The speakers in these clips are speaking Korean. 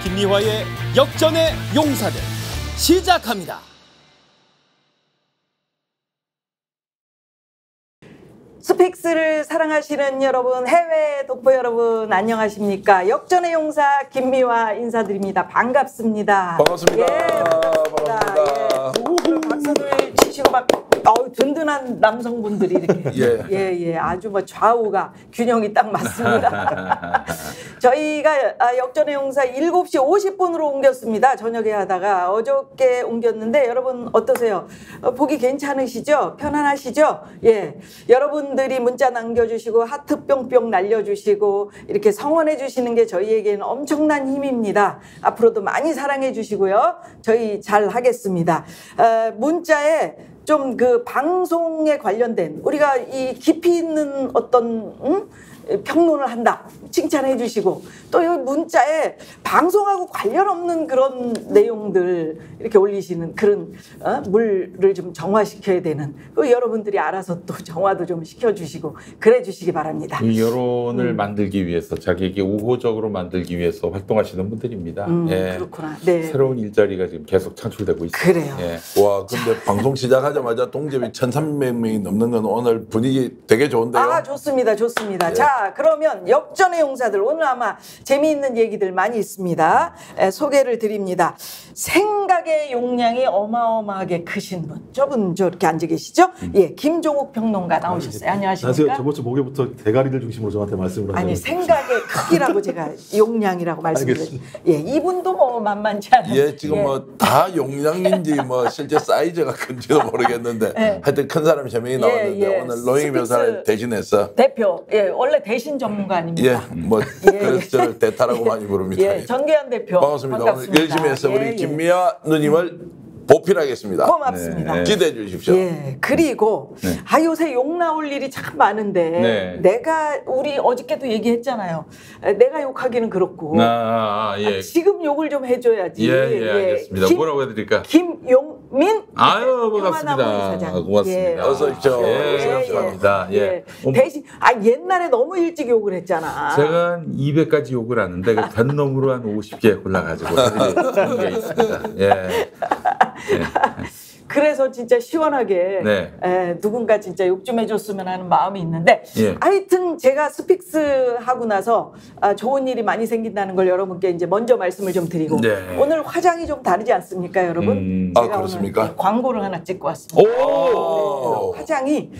김미화의 역전의 용사들 시작합니다. 스픽스를 사랑하시는 여러분, 해외 독보 여러분 안녕하십니까? 역전의 용사 김미화 인사드립니다. 반갑습니다. 반갑습니다. 예, 반갑습니다. 예. 박수들 치시고 막 든든한 남성분들이 이렇게 아주 뭐 좌우가 균형이 딱 맞습니다. 저희가 역전의 용사 7시 50분으로 옮겼습니다. 저녁에 하다가 어저께 옮겼는데 여러분 어떠세요? 보기 괜찮으시죠? 편안하시죠? 예, 여러분들이 문자 남겨주시고 하트 뿅뿅 날려주시고 이렇게 성원해 주시는 게 저희에게는 엄청난 힘입니다. 앞으로도 많이 사랑해 주시고요. 저희 잘 하겠습니다. 문자에 좀 그 방송에 관련된 우리가 이 깊이 있는 어떤 평론을 한다 칭찬해 주시고 또 이 문자에 방송하고 관련 없는 그런 내용들 이렇게 올리시는 그런 물을 좀 정화시켜야 되는 여러분들이 알아서 또 정화도 좀 시켜주시고 그래 주시기 바랍니다. 여론을 만들기 위해서 자기에게 우호적으로 만들기 위해서 활동하시는 분들입니다. 예. 그렇구나. 네. 새로운 일자리가 지금 계속 창출되고 있습니다. 그래요. 예. 와, 근데 방송 시작하자마자 동접이 1,300명이 넘는 건 오늘 분위기 되게 좋은데요. 아, 좋습니다. 좋습니다. 예. 자, 그러면 역전의 용사들 오늘 아마 재미있는 얘기들 많이 있습니다. 소개를 드립니다. 생각의 용량이 어마어마하게 크신 분. 저분 저렇게 앉아 계시죠? 예, 김종욱 평론가 나오셨어요. 안녕하십니까? 안녕하세요. 저번 주 목요일부터 대가리를 중심으로 저한테 말씀을 하셨어요. 아니, 생각의 크기라고 제가 용량이라고 말씀드렸어요. 예, 이분도 뭐 만만치 않아요. 예, 지금 뭐 다 용량인지 뭐 실제 사이즈가 큰지도 모르겠는데 하여튼 큰 사람 3명이 나왔는데 오늘 노영희 변호사를 대신해서 대표, 예, 원래 대신 전문가 아닙니까? 예, 뭐 그래서 저를 대타라고 많이 부릅니다. 예, 전계한 대표 반갑습니다. 오늘 열심히 해서 우리 김미화 누님을 보필하겠습니다. 고맙습니다. 기대해 주십시오. 예, 그리고 요새 욕 나올 일이 참 많은데 내가 우리 어저께도 얘기했잖아요. 내가 욕하기는 그렇고 예. 지금 욕을 좀 해줘야지. 예, 알겠습니다. 뭐라고 해드릴까? 김용민 아유, 반갑습니다. 고맙습니다. 예. 어서 오십시오. 감사합니다. 예. 대신 옛날에 너무 일찍 욕을 했잖아. 제가 한 200가지 욕을 하는데 그 변놈으로 한 50개 골라가지고 그런 게 있습니다. 예. 그래서 진짜 시원하게 누군가 진짜 욕 좀 해줬으면 하는 마음이 있는데 하여튼 제가 스픽스 하고 나서 좋은 일이 많이 생긴다는 걸 여러분께 이제 먼저 말씀을 좀 드리고 오늘 화장이 좀 다르지 않습니까, 여러분? 제가 그렇습니까? 오늘 광고를 하나 찍고 왔습니다. 오! 화장이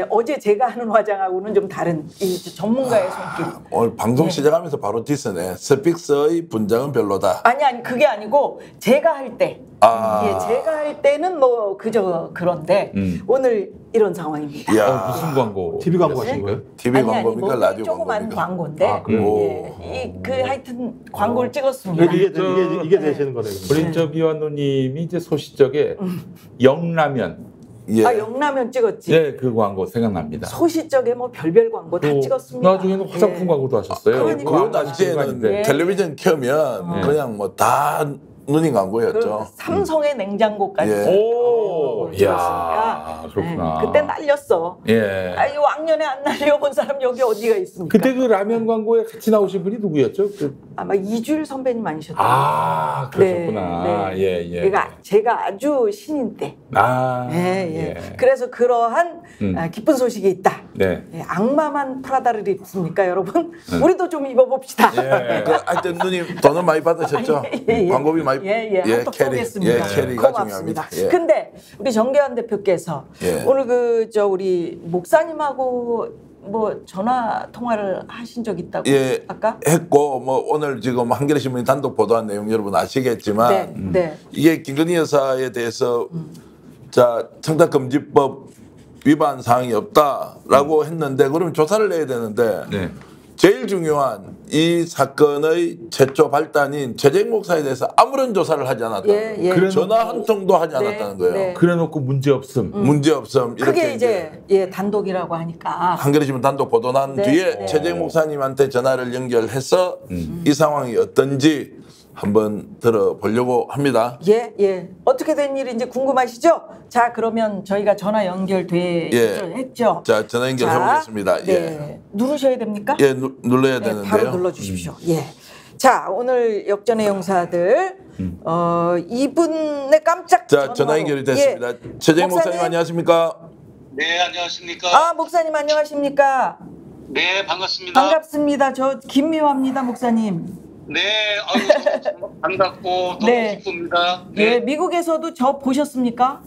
어제 제가 하는 화장하고는 좀 다른 이 전문가의 손길. 오늘 방송 시작하면서 바로 디스네. 스픽스의 분장은 별로다. 아니 그게 아니고 제가 할 때. 예, 제가 할 때는 뭐 그저 그런데 오늘 이런 상황입니다. 무슨 광고? TV 광고 하신 거예요? TV 광고입니까? 뭐 라디오 조그만 광고입니까? 광고인데 하여튼 광고를 찍었습니다. 이게 되시는 거네요. 우리 저 미완노님이 이제 소시적에 영라면. 영라면 찍었지. 네, 그 광고 생각납니다. 소시적에 뭐 별별 광고 다 찍었습니다. 나중에는 화장품 광고도 하셨어요. 그 당시에는 텔레비전 켜면 그냥 뭐 다 눈이 광고였죠. 삼성의 냉장고까지. 이야, 그렇구나. 그때 날렸어. 이 왕년에 안 날려본 사람 여기 어디가 있습니까? 그때 그 라면 광고에 같이 나오신 분이 누구였죠? 아마 이주일 선배님 아니셨나요? 그러셨구나. 제가 아주 신인 때. 그래서 그러한 기쁜 소식이 있다. 악마만 프라다를 입습니까, 여러분? 우리도 좀 입어봅시다. 하여튼 누님 돈은 많이 받으셨죠? 광고비 많이. 한턱 쏘겠습니다. 캐리가 고맙습니다. 중요합니다. 근데 우리 정계환 대표께서 오늘 우리 목사님하고 뭐 전화 통화를 하신 적 있다고 아까 했고 뭐 오늘 지금 한겨레 신문이 단독 보도한 내용 여러분 아시겠지만 이게 김건희 여사에 대해서 자 청탁금지법 위반 사항이 없다라고 했는데 그러면 조사를 내야 되는데 제일 중요한 이 사건의 최초 발단인 최재익 목사에 대해서 아무런 조사를 하지 않았다는 거예요. 전화 한 통도 하지 않았다는 거예요. 그래놓고 문제없음. 문제없음. 이렇게 그게 이제 단독이라고 하니까. 한겨레 신문 단독 보도 난 뒤에 최재익 목사님한테 전화를 연결해서 이 상황이 어떤지 한번 들어보려고 합니다. 어떻게 된 일인지 궁금하시죠? 자, 그러면 저희가 전화 연결했죠. 자, 전화 연결해 보겠습니다. 누르셔야 됩니까? 눌러야 되는데요. 바로 눌러주십시오. 자, 오늘 역전의 용사들 이분의 깜짝 자, 전화 연결이 됐습니다. 예. 최재형 목사님 안녕하십니까? 네, 안녕하십니까? 목사님 안녕하십니까? 네, 반갑습니다. 반갑습니다. 저 김미화입니다, 목사님. 네, 아유, 반갑고 너무 네. 기쁩니다. 예, 네. 미국에서도 저 보셨습니까?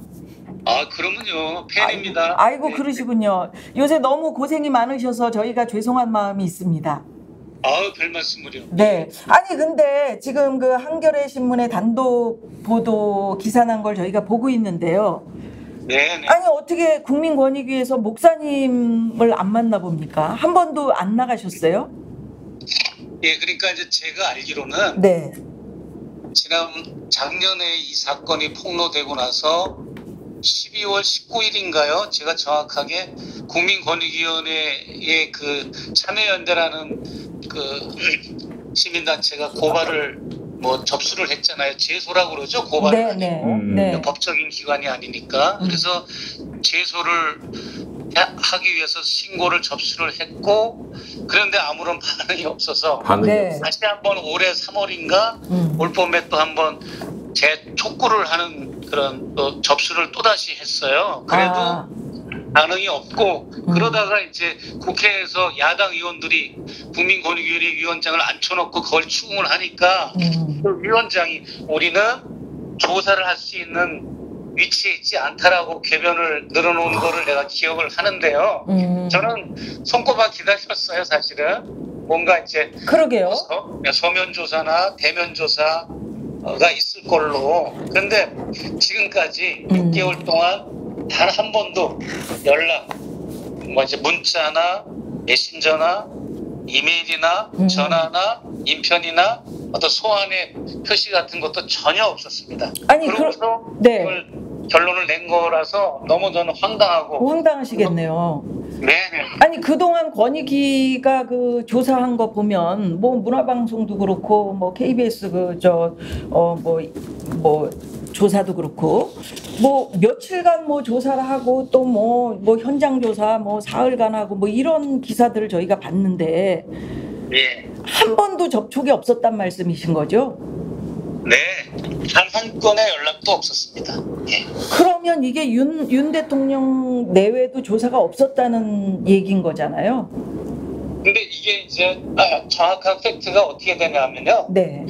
아, 그러면요. 팬입니다. 아이고 네. 그러시군요. 요새 너무 고생이 많으셔서 저희가 죄송한 마음이 있습니다. 아유, 별 말씀을요. 네. 아니 근데 지금 그 한겨레 신문의 단독 보도 기사 난 걸 저희가 보고 있는데요. 네, 네. 아니 어떻게 국민권익위에서 목사님을 안 만나 봅니까? 한 번도 안 나가셨어요? 예, 그러니까 이제 제가 알기로는 네. 작년에 이 사건이 폭로되고 나서 12월 19일인가요? 제가 정확하게 국민권익위원회의 그 참여연대라는 그 시민단체가 고발을 접수를 했잖아요. 제소라고 그러죠. 고발을 네, 아니고 네. 법적인 기관이 아니니까. 그래서 제소를 하기 위해서 신고를 접수를 했고, 그런데 아무런 반응이 없어서 네. 다시 한번 올해 3월인가 올 봄에 또 한번 재촉구를 하는 그런 또 접수를 또다시 했어요. 그래도 반응이 없고 그러다가 이제 국회에서 야당 의원들이 국민권익위원회 위원장을 앉혀놓고 그걸 추궁을 하니까 그 위원장이 우리는 조사를 할 수 있는 위치에 있지 않다라고 궤변을 늘어놓은 거를 내가 기억을 하는데요. 저는 손꼽아 기다렸어요, 사실은. 뭔가 이제 그러게요. 서면 조사나 대면 조사가 있을 걸로. 그런데 지금까지 6개월 동안 단 한 번도 연락, 이제 문자나 메신저나 이메일이나 전화나 인편이나 어떤 소환의 표시 같은 것도 전혀 없었습니다. 아니, 그러고서 네. 그걸 결론을 낸 거라서 너무 저는 황당하고. 황당하시겠네요. 네. 아니 그동안 권익위가 그 조사한 거 보면 뭐 문화방송도 그렇고 뭐 KBS 조사도 그렇고 뭐 며칠간 뭐 조사를 하고 또 뭐 현장 조사 뭐 사흘간 하고 뭐 이런 기사들을 저희가 봤는데 예. 한 번도 접촉이 없었단 말씀이신 거죠? 네. 단 한 건의 연락도 없었습니다. 예. 그러면 이게 윤 대통령 내외도 조사가 없었다는 얘기인 거잖아요. 근데 이게 이제 정확한 팩트가 어떻게 되냐면요. 네.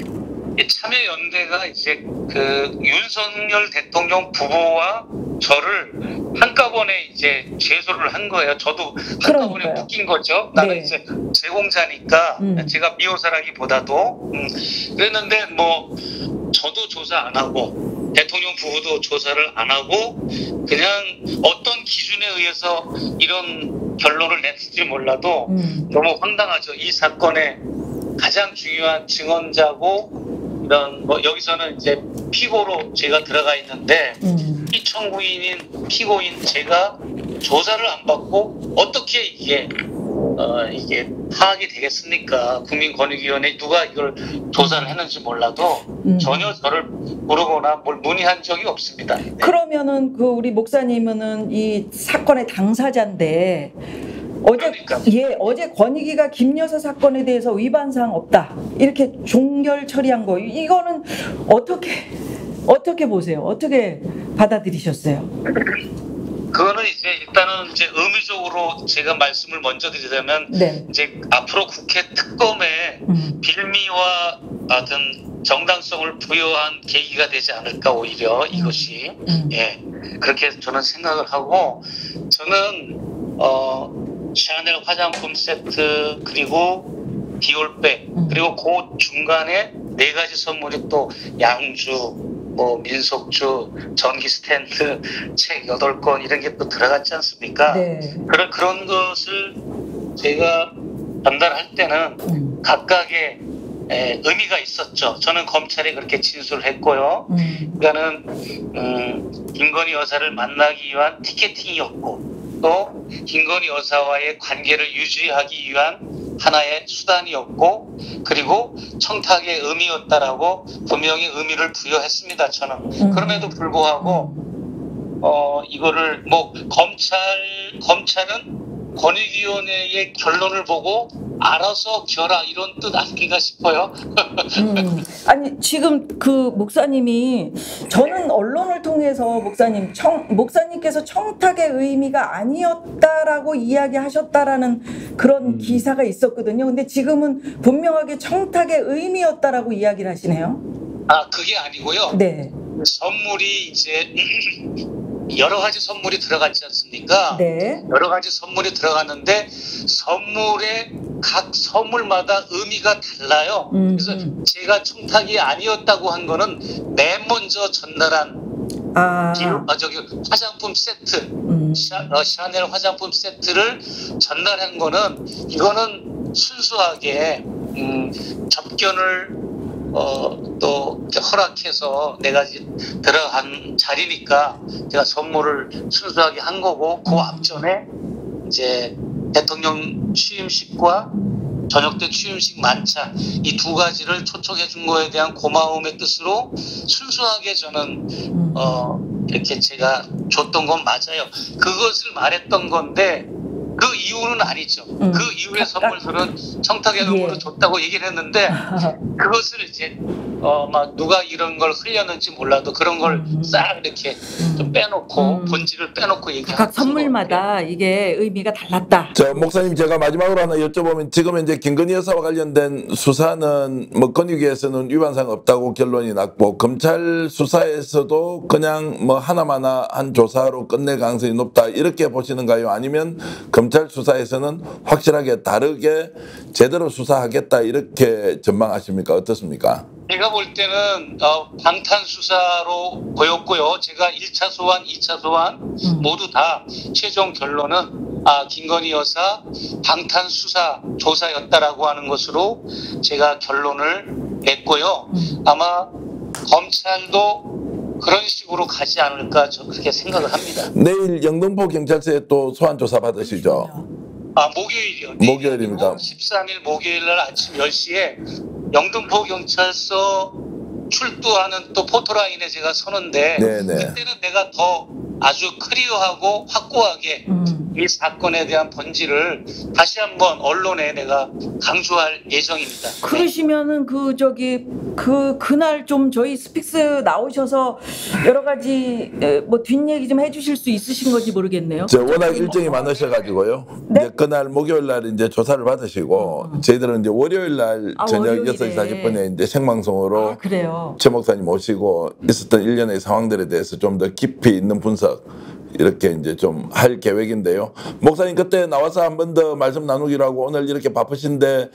참여연대가 이제 그 윤석열 대통령 부부와 저를 한꺼번에 이제 제소를 한 거예요. 저도 한꺼번에 그러니까요. 묶인 거죠. 나는 네. 이제 제공자니까 제가 미호사라기보다도 그랬는데 뭐 저도 조사 안 하고 대통령 부부도 조사를 안 하고 그냥 어떤 기준에 의해서 이런 결론을 냈을지 몰라도 너무 황당하죠. 이 사건의 가장 중요한 증언자고 이런 여기서는 이제 피고로 제가 들어가 있는데 피청구인인 피고인 제가 조사를 안 받고 어떻게 이게 파악이 되겠습니까? 국민권익위원회 누가 이걸 조사를 했는지 몰라도 전혀 저를 부르거나 뭘 문의한 적이 없습니다. 네. 그러면은 그 우리 목사님은 이 사건의 당사자인데 어제 권익위가 김 여사 사건에 대해서 위반 사항 없다 이렇게 종결 처리한 거 이거는 어떻게 보세요? 어떻게 받아들이셨어요? 그거는 이제 일단은 이제 의무적으로 제가 말씀을 먼저 드리자면 네. 이제 앞으로 국회 특검에 빌미와 어떤 정당성을 부여한 계기가 되지 않을까 오히려 이것이 예 그렇게 저는 생각을 하고 저는 샤넬 화장품 세트 그리고 디올백 그리고 그 중간에 4가지 선물이 또 양주 뭐 민속주, 전기 스탠드, 책 8권 이런 게 또 들어갔지 않습니까? 네. 그런 것을 제가 전달할 때는 각각의 의미가 있었죠. 저는 검찰에 그렇게 진술을 했고요. 그러니까는 김건희 여사를 만나기 위한 티켓팅이었고 또 김건희 여사와의 관계를 유지하기 위한 하나의 수단이었고 그리고 청탁의 의미였다라고 분명히 의미를 부여했습니다. 저는 그럼에도 불구하고 이거를 뭐 검찰은 권익위원회의 결론을 보고 알아서 겨라 이런 뜻 아닌가 싶어요. 아니 지금 그 목사님이 저는 언론을 통해서 목사님께서 청탁의 의미가 아니었다라고 이야기하셨다라는 그런 기사가 있었거든요. 근데 지금은 분명하게 청탁의 의미였다라고 이야기를 하시네요. 아, 그게 아니고요. 네. 선물이 이제 여러 가지 선물이 들어갔지 않습니까? 네. 여러 가지 선물이 들어갔는데 선물에 각 선물마다 의미가 달라요. 그래서 제가 청탁이 아니었다고 한 거는 맨 먼저 전달한 저기 화장품 세트, 샤넬 화장품 세트를 전달한 거는 이거는 순수하게 접견을 또 허락해서 내가 들어간 자리니까 제가 선물을 순수하게 한 거고, 그 앞전에 이제 대통령 취임식과 저녁 때 취임식 만찬 이 두 가지를 초청해 준 거에 대한 고마움의 뜻으로 순수하게 저는 이렇게 제가 줬던 건 맞아요. 그것을 말했던 건데 그 이유는 아니죠. 그 이후의 선물들은 청탁의 의무로 줬다고 얘기를 했는데 그것을 이제 막 누가 이런 걸 흘렸는지 몰라도 그런 걸 싹 이렇게 좀 빼놓고 본질을 빼놓고 얘기하는 각 선물마다 이게 의미가 달랐다. 저 목사님, 제가 마지막으로 하나 여쭤보면, 지금 이제 김건희 여사와 관련된 수사는 뭐 권익위에서는 위반사항 없다고 결론이 났고, 검찰 수사에서도 그냥 뭐 하나마나 한 조사로 끝낼 가능성이 높다, 이렇게 보시는가요? 아니면 검찰 수사에서는 확실하게 다르게 제대로 수사하겠다, 이렇게 전망하십니까? 어떻습니까? 제가 볼 때는 방탄수사로 보였고요. 제가 1차 소환, 2차 소환 모두 다 최종 결론은 김건희 여사 방탄수사 조사였다라고 하는 것으로 제가 결론을 냈고요. 아마 검찰도 그런 식으로 가지 않을까, 저 그렇게 생각을 합니다. 내일 영등포 경찰서에 또 소환 조사 받으시죠? 목요일이요. 목요일입니다. 13일 목요일 날 아침 10시에 영등포 경찰서 출두하는 또 포토라인에 제가 서는데, 그때는 내가 더 아주 클리어하고 확고하게 이 사건에 대한 본질을 다시 한번 언론에 내가 강조할 예정입니다. 그러시면은 그날 좀 저희 스픽스 나오셔서 여러 가지 뭐 뒷얘기 좀 해주실 수 있으신 건지 모르겠네요. 저 워낙 일정이 많으셔가지고요. 네? 이제 그날 목요일 날 이제 조사를 받으시고 저희들은 이제 월요일 날 저녁 6시 40분에 이제 생방송으로 그래요. 최 목사님 모시고 있었던 일련의 상황들에 대해서 좀 더 깊이 있는 분석 이렇게 이제 좀 할 계획인데요. 목사님 그때 나와서 한 번 더 말씀 나누기로 하고, 오늘 이렇게 바쁘신데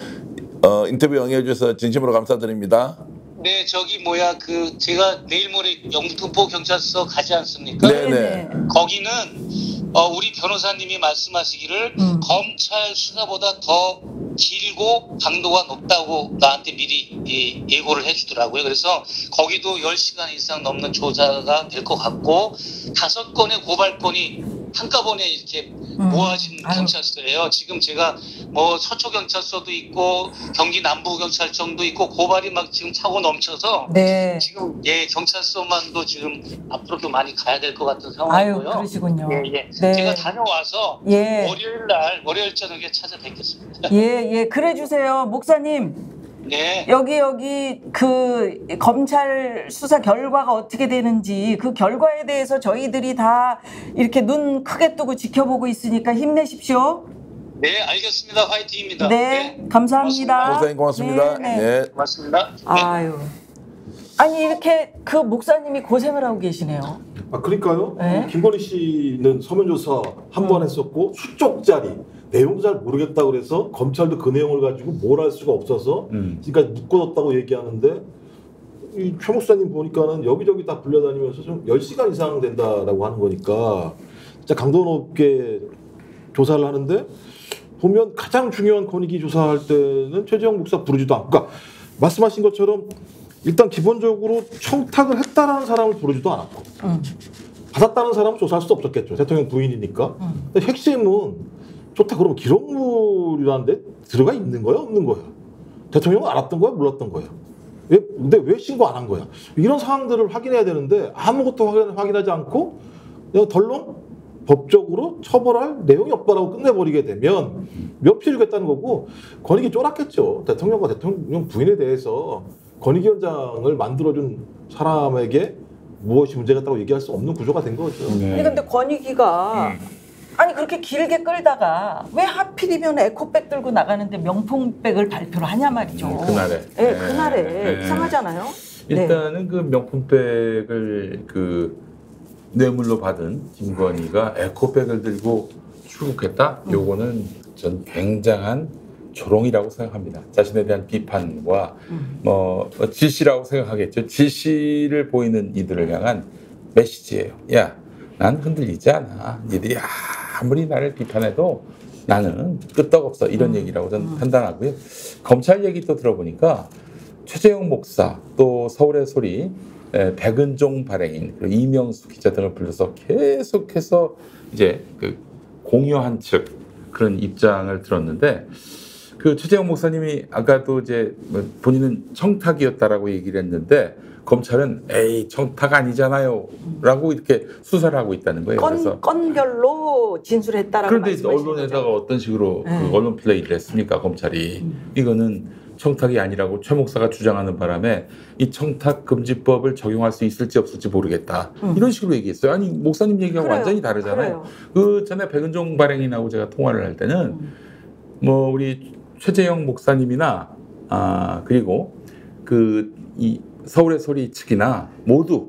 인터뷰 응해 주셔서 진심으로 감사드립니다. 네, 제가 내일 모레 영등포 경찰서 가지 않습니까? 네네. 거기는 우리 변호사님이 말씀하시기를 검찰 수사보다 더 길고 강도가 높다고 나한테 미리 예고를 해주더라고요. 그래서 거기도 10시간 이상 넘는 조사가 될 것 같고, 5건의 고발건이 한꺼번에 이렇게 모아진 경찰서예요. 지금 제가 뭐 서초경찰서도 있고 경기 남부경찰청도 있고 고발이 막 지금 차고 넘쳐서 지금 경찰서만도 지금 앞으로도 많이 가야 될 것 같은 상황이고요. 그러시군요. 네. 제가 다녀와서 월요일 저녁에 찾아뵙겠습니다. 그래 주세요, 목사님. 네. 여기 그 검찰 수사 결과가 어떻게 되는지 그 결과에 대해서 저희들이 다 이렇게 눈 크게 뜨고 지켜보고 있으니까 힘내십시오. 네, 알겠습니다. 화이팅입니다. 네, 감사합니다. 목사님 고맙습니다. 네. 고맙습니다. 아니 이렇게 그 목사님이 고생을 하고 계시네요. 그러니까요. 김건희 씨는 서면 조사 한 번 했었고 수쪽짜리 내용도 잘 모르겠다고 그래서 검찰도 그 내용을 가지고 뭘 할 수가 없어서 지금까지 묶어뒀다고 얘기하는데, 이 최 목사님 보니까는 여기저기 다 불려다니면서 좀 10시간 이상 된다라고 하는 거니까 진짜 강도 높게 조사를 하는데, 보면 가장 중요한 권익위 조사할 때는 최재형 목사 부르지도 않고, 그러니까 말씀하신 것처럼 일단 기본적으로 청탁을 했다라는 사람을 부르지도 않았고 받았다는 사람은 조사할 수 없었겠죠. 대통령 부인이니까. 근데 핵심은 좋다 그러면 기록물이라는 데 들어가 있는 거야, 없는 거야? 대통령은 알았던 거야, 몰랐던 거야? 근데 왜 신고 안 한 거야? 이런 상황들을 확인해야 되는데 아무것도 확인하지 않고 그냥 덜렁 법적으로 처벌할 내용이 없다라고 끝내버리게 되면 면피해주겠다는 거고 권익위 쫄았겠죠. 대통령과 대통령 부인에 대해서 권익위원장을 만들어준 사람에게 무엇이 문제가 있다고 얘기할 수 없는 구조가 된 거죠. 아니 근데 권익위가 아니 그렇게 길게 끌다가 왜 하필이면 에코백 들고 나가는데 명품백을 발표를 하냐 말이죠. 그날에. 네, 그날에 이상하잖아요. 일단은 그 명품백을 그 뇌물로 받은 김건희가 에코백을 들고 출국했다. 요거는 전 굉장한 조롱이라고 생각합니다. 자신에 대한 비판과 뭐 지시라고 생각하겠죠. 지시를 보이는 이들을 향한 메시지예요. 야, 난 흔들리지 않아. 니들이 아무리 나를 비판해도 나는 끄떡없어. 이런 얘기라고 저는 판단하고요. 검찰 얘기 또 들어보니까 최재형 목사 또 서울의 소리 백은종 발행인 그리고 이명수 기자 등을 불러서 계속해서 이제 그 공유한 측 그런 입장을 들었는데 그 최재형 목사님이 아까도 이제 본인은 청탁이었다라고 얘기를 했는데 검찰은 에이 청탁 아니잖아요라고 이렇게 수사를 하고 있다는 거예요. 그래서 건별로 진술했다라고. 그런데 언론에다가 어떤 식으로 그 언론 플레이를 했습니까 검찰이? 이거는 청탁이 아니라고 최 목사가 주장하는 바람에 이 청탁 금지법을 적용할 수 있을지 없을지 모르겠다 이런 식으로 얘기했어요. 아니 목사님 얘기가 완전히 다르잖아요. 그 전에 백은종 발행인하고 제가 통화를 할 때는 뭐 우리 최재형 목사님이나 그리고 그 이 서울의 소리 측이나 모두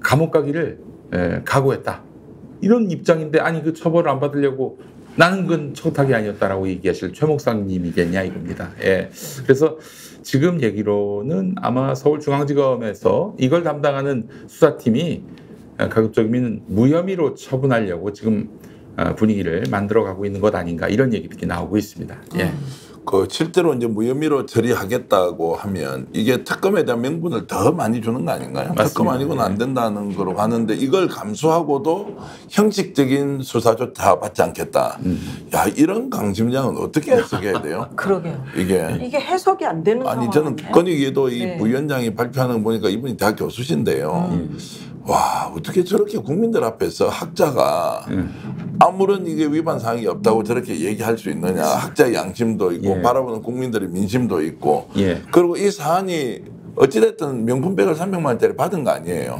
감옥 가기를 각오했다 이런 입장인데 아니 그 처벌을 안 받으려고 나는 그건 청탁이 아니었다라고 얘기하실 최 목사님이겠냐 이겁니다. 예. 그래서 지금 얘기로는 아마 서울중앙지검에서 이걸 담당하는 수사팀이 가급적이면 무혐의로 처분하려고 지금 분위기를 만들어가고 있는 것 아닌가 이런 얘기들이 나오고 있습니다. 예. 그 실제로 이제 무혐의로 처리하겠다고 하면 이게 특검에 대한 명분을 더 많이 주는 거 아닌가요? 맞습니다. 특검 아니고는 안 된다는 거로 가는데 이걸 감수하고도 형식적인 수사조차 받지 않겠다. 야 이런 강심장은 어떻게 해석해야 돼요? 그러게요. 이게 해석이 안 되는 아니 상황 저는 아니에요? 권익위도 이 부위원장이 발표하는 거 보니까 이분이 대학 교수신데요. 와 어떻게 저렇게 국민들 앞에서 학자가 아무런 이게 위반 사항이 없다고 저렇게 얘기할 수 있느냐. 학자의 양심도 있고 바라보는 국민들의 민심도 있고 그리고 이 사안이 어찌됐든 명품백을 300만 원짜리 받은 거 아니에요.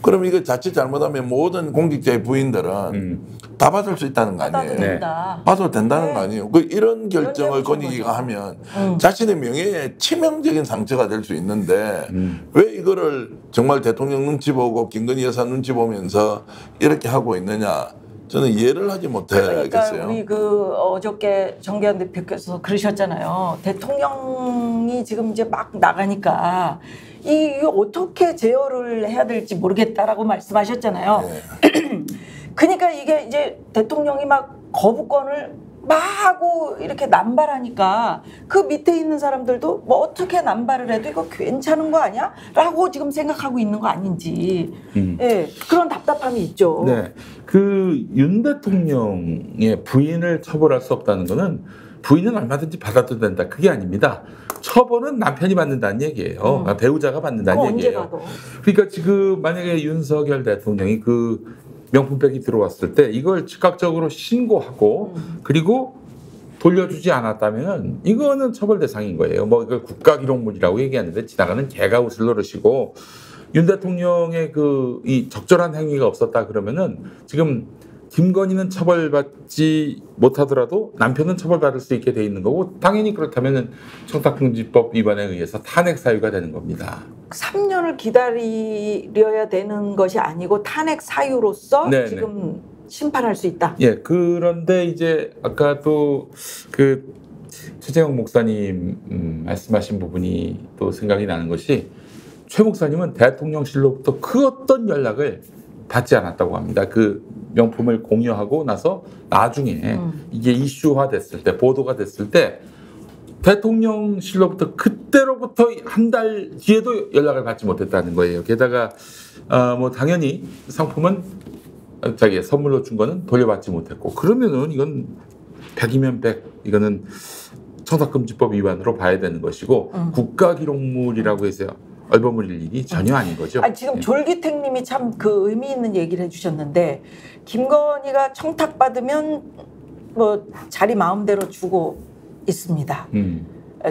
그럼 이거 자칫 잘못하면 모든 공직자의 부인들은 다 받을 수 있다는 거 아니에요. 받아도 된다는 거 아니에요. 그 이런 결정을 권익위가 하면 자신의 명예에 치명적인 상처가 될 수 있는데 왜 이거를 정말 대통령 눈치 보고 김건희 여사 눈치 보면서 이렇게 하고 있느냐. 저는 이해를 하지 못하겠어요. 그러니까 우리 그 어저께 정계환 대표께서 그러셨잖아요. 대통령이 지금 이제 막 나가니까 이 어떻게 제어를 해야 될지 모르겠다라고 말씀하셨잖아요. 그러니까 이게 이제 대통령이 막 거부권을 막 하고 이렇게 남발하니까 그 밑에 있는 사람들도 뭐 어떻게 남발을 해도 이거 괜찮은 거 아니야? 라고 지금 생각하고 있는 거 아닌지 예, 그런 답답함이 있죠. 네, 그 윤 대통령의 부인을 처벌할 수 없다는 거는 부인은 얼마든지 받아도 된다. 그게 아닙니다. 처벌은 남편이 받는다는 얘기예요. 배우자가 받는다는 얘기예요. 언제 봐도. 그러니까 지금 만약에 윤석열 대통령이 그 명품백이 들어왔을 때 이걸 즉각적으로 신고하고 그리고 돌려주지 않았다면 이거는 처벌 대상인 거예요. 뭐 이걸 국가기록물이라고 얘기하는데 지나가는 개가 웃을 노릇이고 윤 대통령의 그 이 적절한 행위가 없었다 그러면은 지금 김건희는 처벌받지 못하더라도 남편은 처벌받을 수 있게 돼 있는 거고 당연히 그렇다면은 청탁금지법 위반에 의해서 탄핵 사유가 되는 겁니다. 3년을 기다려야 되는 것이 아니고 탄핵 사유로서 네네. 지금 심판할 수 있다. 예, 그런데 이제 아까도 그 최재형 목사님 말씀하신 부분이 또 생각이 나는 것이 최 목사님은 대통령실로부터 그 어떤 연락을 받지 않았다고 합니다. 그 명품을 공유하고 나서 나중에 이게 이슈화 됐을 때 보도가 됐을 때 대통령실로부터 그때로부터 한 달 뒤에도 연락을 받지 못했다는 거예요. 게다가 뭐 당연히 상품은 자기 선물로 준 거는 돌려받지 못했고 그러면은 이건 100이면 100 이거는 청탁금지법 위반으로 봐야 되는 것이고 국가기록물이라고 해서 얼버무릴 일이 전혀 아닌 거죠. 아니, 지금 졸기택님이 참 그 의미 있는 얘기를 해주셨는데 김건희가 청탁받으면 뭐 자리 마음대로 주고 있습니다.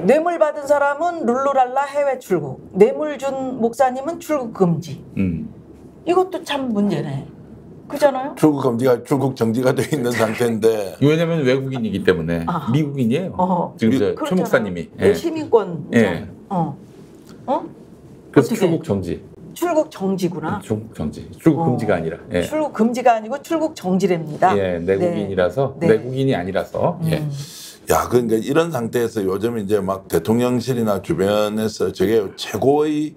뇌물 받은 사람은 룰루랄라 해외 출국, 뇌물 준 목사님은 출국 금지. 이것도 참 문제네. 그잖아요? 출국 금지가 출국 정지가 돼 있는 상태인데. 왜냐하면 외국인이기 때문에 미국인이에요. 지금 최 목사님이. 예. 시민권. 예. 그래서 어떻게? 출국 정지. 출국 정지구나. 출국 정지. 출국 금지가 아니라. 예. 출국 금지가 아니고 출국 정지랍니다. 예, 내국인이라서 네. 내국인이 아니라서. 예. 야, 그러니까 이런 상태에서 요즘 이제 막 대통령실이나 주변에서 저게 최고의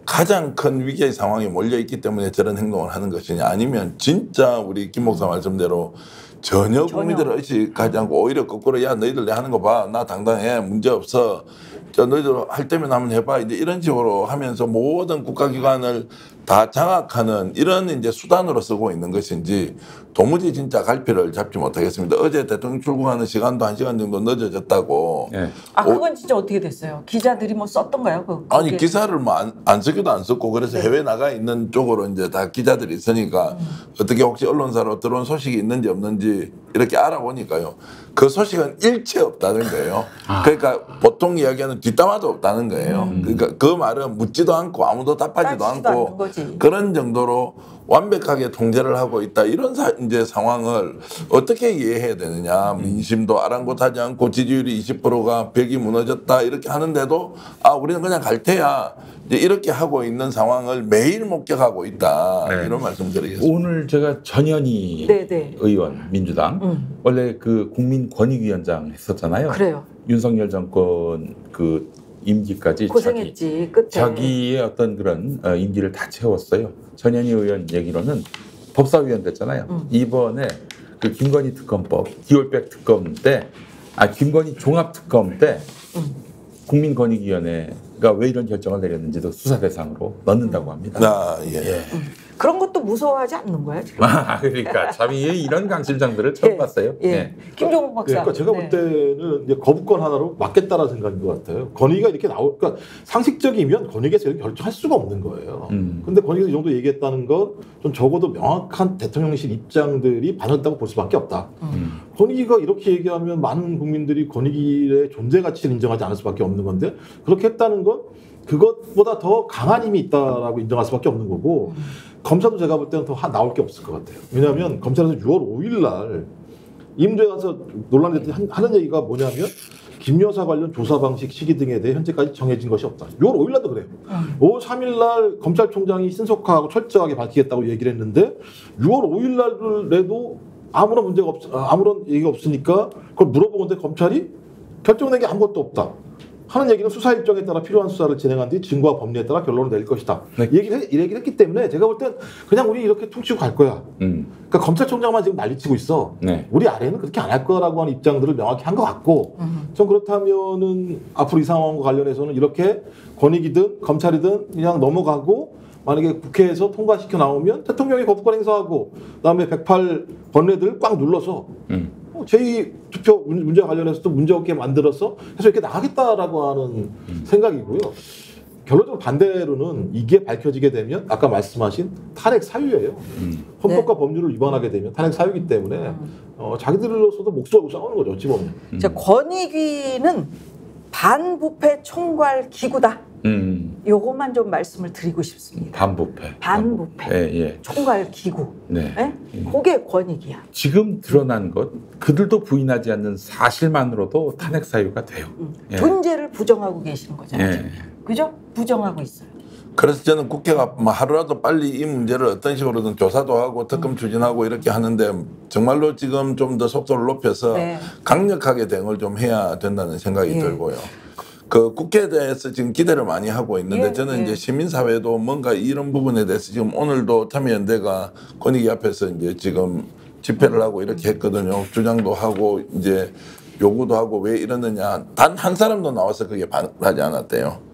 가장 큰 위기의 상황에 몰려 있기 때문에 저런 행동을 하는 것이냐, 아니면 진짜 우리 김 목사 말씀대로 전혀 국민들을 의식하지 않고 오히려 거꾸로 야 너희들 내 하는 거 봐, 나 당당해, 문제 없어, 저 너희들 할 때면 한번 해봐, 이제 이런 식으로 하면서 모든 국가기관을 다 장악하는 이런 이제 수단으로 쓰고 있는 것인지 도무지 진짜 갈피를 잡지 못하겠습니다. 어제 대통령 출국하는 시간도 1시간 정도 늦어졌다고. 예. 그건 진짜 어떻게 됐어요? 기자들이 뭐 썼던가요? 아니 기사를 뭐 안 쓰기도 안 썼고, 그래서 해외 나가 있는 쪽으로 이제 다 기자들이 있으니까 어떻게 혹시 언론사로 들어온 소식이 있는지 없는지 이렇게 알아보니까요, 그 소식은 일체 없다는 거예요. 그러니까 보통 이야기하는 뒷담화도 없다는 거예요. 그러니까 그 말은 묻지도 않고 아무도 답하지도 않고 그런 정도로 완벽하게 통제를 하고 있다. 이런 이제 상황을 어떻게 이해해야 되느냐. 민심도 아랑곳하지 않고 지지율이 20%가 벽이 무너졌다 이렇게 하는데도 우리는 그냥 갈 테야, 이제 이렇게 하고 있는 상황을 매일 목격하고 있다. 네. 이런 말씀드리겠습니다. 오늘 제가 전현희 의원 민주당 원래 그 국민권익위원장 했었잖아요. 그래요. 윤석열 정권 그 임기까지 고생했지. 끝에. 자기의 어떤 그런 임기를 다 채웠어요. 전현희 의원 얘기로는 법사위원 됐잖아요. 이번에 그 김건희 특검법, 기올백 특검 때, 김건희 종합특검 때 국민권익위원회가 왜 이런 결정을 내렸는지도 수사 대상으로 넣는다고 합니다. 예. 그런 것도 무서워하지 않는 거야 지금. 그러니까 참 이런 강심장들을 처음 봤어요. 김종국 박사. 그러니까 제가 볼 때는 이제 거부권 하나로 막겠다라는 생각인 것 같아요. 건의가 이렇게 그러니까 상식적이면 건의에서 이렇게 결정할 수가 없는 거예요. 근데 건의가 이 정도 얘기했다는 건 좀 적어도 명확한 대통령실 입장들이 반영했다고 볼 수밖에 없다. 건의가 이렇게 얘기하면 많은 국민들이 건의의 존재 가치를 인정하지 않을 수밖에 없는 건데, 그렇게 했다는 건 그것보다 더 강한 힘이 있다라고 인정할 수밖에 없는 거고, 검사도 제가 볼 때는 더 나올 게 없을 것 같아요. 왜냐하면 검찰에서 6월 5일 날 이 문제에 가서 논란이 하는 얘기가 뭐냐면, 김 여사 관련 조사 방식, 시기 등에 대해 현재까지 정해진 것이 없다. 6월 5일 날도 그래요. 5월 3일 날 검찰총장이 신속하고 철저하게 밝히겠다고 얘기를 했는데, 6월 5일 날에도 아무런 문제가 아무런 얘기가 없으니까 그걸 물어보는데 검찰이 결정된 게 아무것도 없다 하는 얘기는 수사 일정에 따라 필요한 수사를 진행한 뒤 증거와 법리에 따라 결론을 내릴 것이다. 이 얘기를 했기 때문에 제가 볼 땐 그냥 우리 이렇게 퉁치고 갈 거야. 그러니까 검찰총장만 지금 난리치고 있어. 우리 아래는 그렇게 안 할 거라고 하는 입장들을 명확히 한 것 같고, 전 그렇다면은 앞으로 이 상황과 관련해서는 이렇게 권익이든 검찰이든 그냥 넘어가고, 만약에 국회에서 통과시켜 나오면 대통령이 거부권 행사하고, 그다음에 108 번뇌들 꽉 눌러서 제2투표 문제와 관련해서도 문제없게 만들어서 해서 이렇게 나가겠다라고 하는 생각이고요. 결론적으로 반대로는 이게 밝혀지게 되면 아까 말씀하신 탄핵 사유예요. 헌법과 법률을 위반하게 되면 탄핵 사유이기 때문에 자기들로서도 목숨을 걸고 싸우는 거죠. 어찌 보면. 권익위는 반부패 총괄 기구다. 요것만 좀 말씀을 드리고 싶습니다. 반부패. 총괄 기구. 그게 권익이야. 지금 드러난 것, 그들도 부인하지 않는 사실만으로도 탄핵 사유가 돼요. 존재를 부정하고 계시는 거잖아요. 그죠? 부정하고 있어요. 그래서 저는 국회가 하루라도 빨리 이 문제를 어떤 식으로든 조사도 하고 특검 추진하고 이렇게 하는데, 정말로 지금 좀 더 속도를 높여서 강력하게 대응을 좀 해야 된다는 생각이 들고요. 그 국회에 대해서 지금 기대를 많이 하고 있는데, 저는 이제 시민사회도 뭔가 이런 부분에 대해서 지금 오늘도 참여연대가 권익위 앞에서 이제 지금 집회를 하고 이렇게 했거든요. 주장도 하고 이제 요구도 하고 왜 이러느냐. 단 한 사람도 나와서 그게 반응하지 않았대요.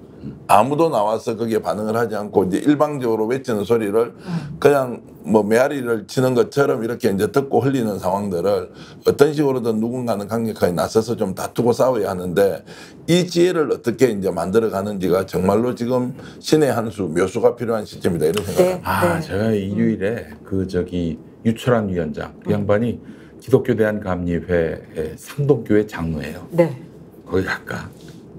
아무도 나와서 거기에 반응을 하지 않고 이제 일방적으로 외치는 소리를 그냥 뭐 메아리를 치는 것처럼 이렇게 이제 듣고 흘리는 상황들을 어떤 식으로든 누군가는 강력하게 나서서 좀 다투고 싸워야 하는데, 이 지혜를 어떻게 이제 만들어 가는지가 정말로 지금 신의 한 수, 묘수가 필요한 시점이다, 이런 생각을 합니다. 제가 일요일에 유철한 위원장, 그 양반이 기독교 대한감리회 상동교회 장로예요. 네. 거기 갈까?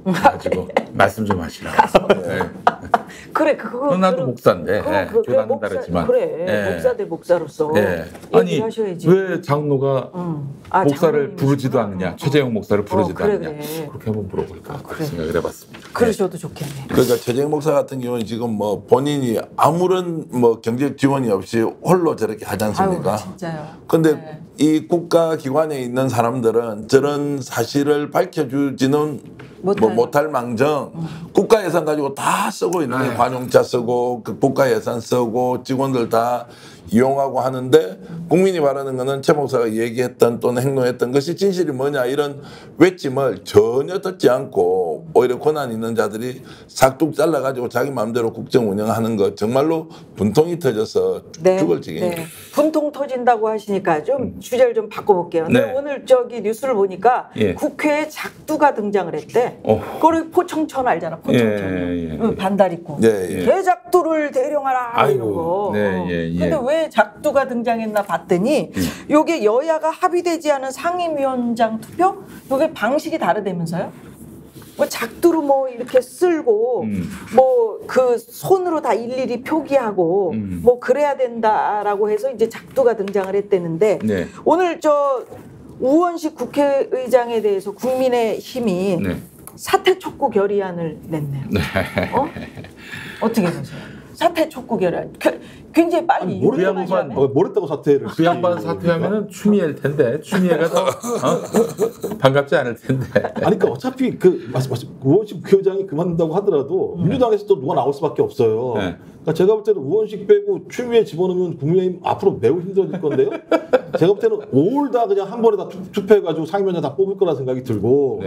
가지고 말씀 좀 하시라고. 네. 그래 그거 나도 목사인데 교단은 목사, 다르지만 그래 네. 목사 대 목사로서 네. 아니 하셔야지. 왜 장로가 목사를 부르지도 않느냐, 최재형 목사를 부르지도 그래, 않느냐, 그래. 그렇게 한번 물어볼까 그래. 생각을 해봤습니다. 그러셔도 좋겠네. 그러니까 최재형 목사 같은 경우는 지금 뭐 본인이 아무런 뭐 경제 지원이 없이 홀로 저렇게 하지 않습니까? 아유, 진짜요. 근데 네. 이 국가 기관에 있는 사람들은 저런 사실을 밝혀주지는 못할 망정 국가 예산 가지고 다 쓰고 있는 거예요. 관용차 쓰고 그 국가 예산 쓰고 직원들 다 이용하고 하는데 국민이 바라는 거는 최 목사가 얘기했던 또는 행동했던 것이 진실이 뭐냐 이런 외침을 전혀 듣지 않고 오히려 권한 있는 자들이 싹둑 잘라가지고 자기 마음대로 국정 운영하는 거 정말로 분통이 터져서 죽을 지경이에요. 네. 분통 터진다고 하시니까 좀 주제를 좀 바꿔볼게요. 네. 오늘 저기 뉴스를 보니까 예. 국회에 작두가 등장을 했대. 그걸 포청천 알잖아. 포청천. 반달 있고. 대작두를 대령하라 이런 거. 근데 왜 작두가 등장했나 봤더니 요게 여야가 합의되지 않은 상임위원장 투표? 요게 방식이 다르다면서요? 뭐 작두로 뭐 이렇게 쓸고 뭐 그 손으로 다 일일이 표기하고 뭐 그래야 된다라고 해서 이제 작두가 등장을 했대는데 네. 오늘 저 우원식 국회의장에 대해서 국민의힘이 사퇴 촉구 결의안을 냈네요. 어떻게 보세요? 사퇴 촉구 결의안 굉장히 빨리 그 양반 모르겠다고 사퇴를. 그 양반 사퇴하면은 추미애일 텐데 추미애가 더 반갑지 않을 텐데. 아니 그러니까 어차피 그 우원식 국회의장이 그만둔다고 하더라도 민주당에서 또 누가 나올 수밖에 없어요. 그러니까 제가 볼 때는 우원식 빼고 추미애 집어넣으면 국민의힘 앞으로 매우 힘들어질 건데요. 제가 볼 때는 올 다 그냥 한 번에 다 투표해가지고 상임위원장 다 뽑을 거라 생각이 들고.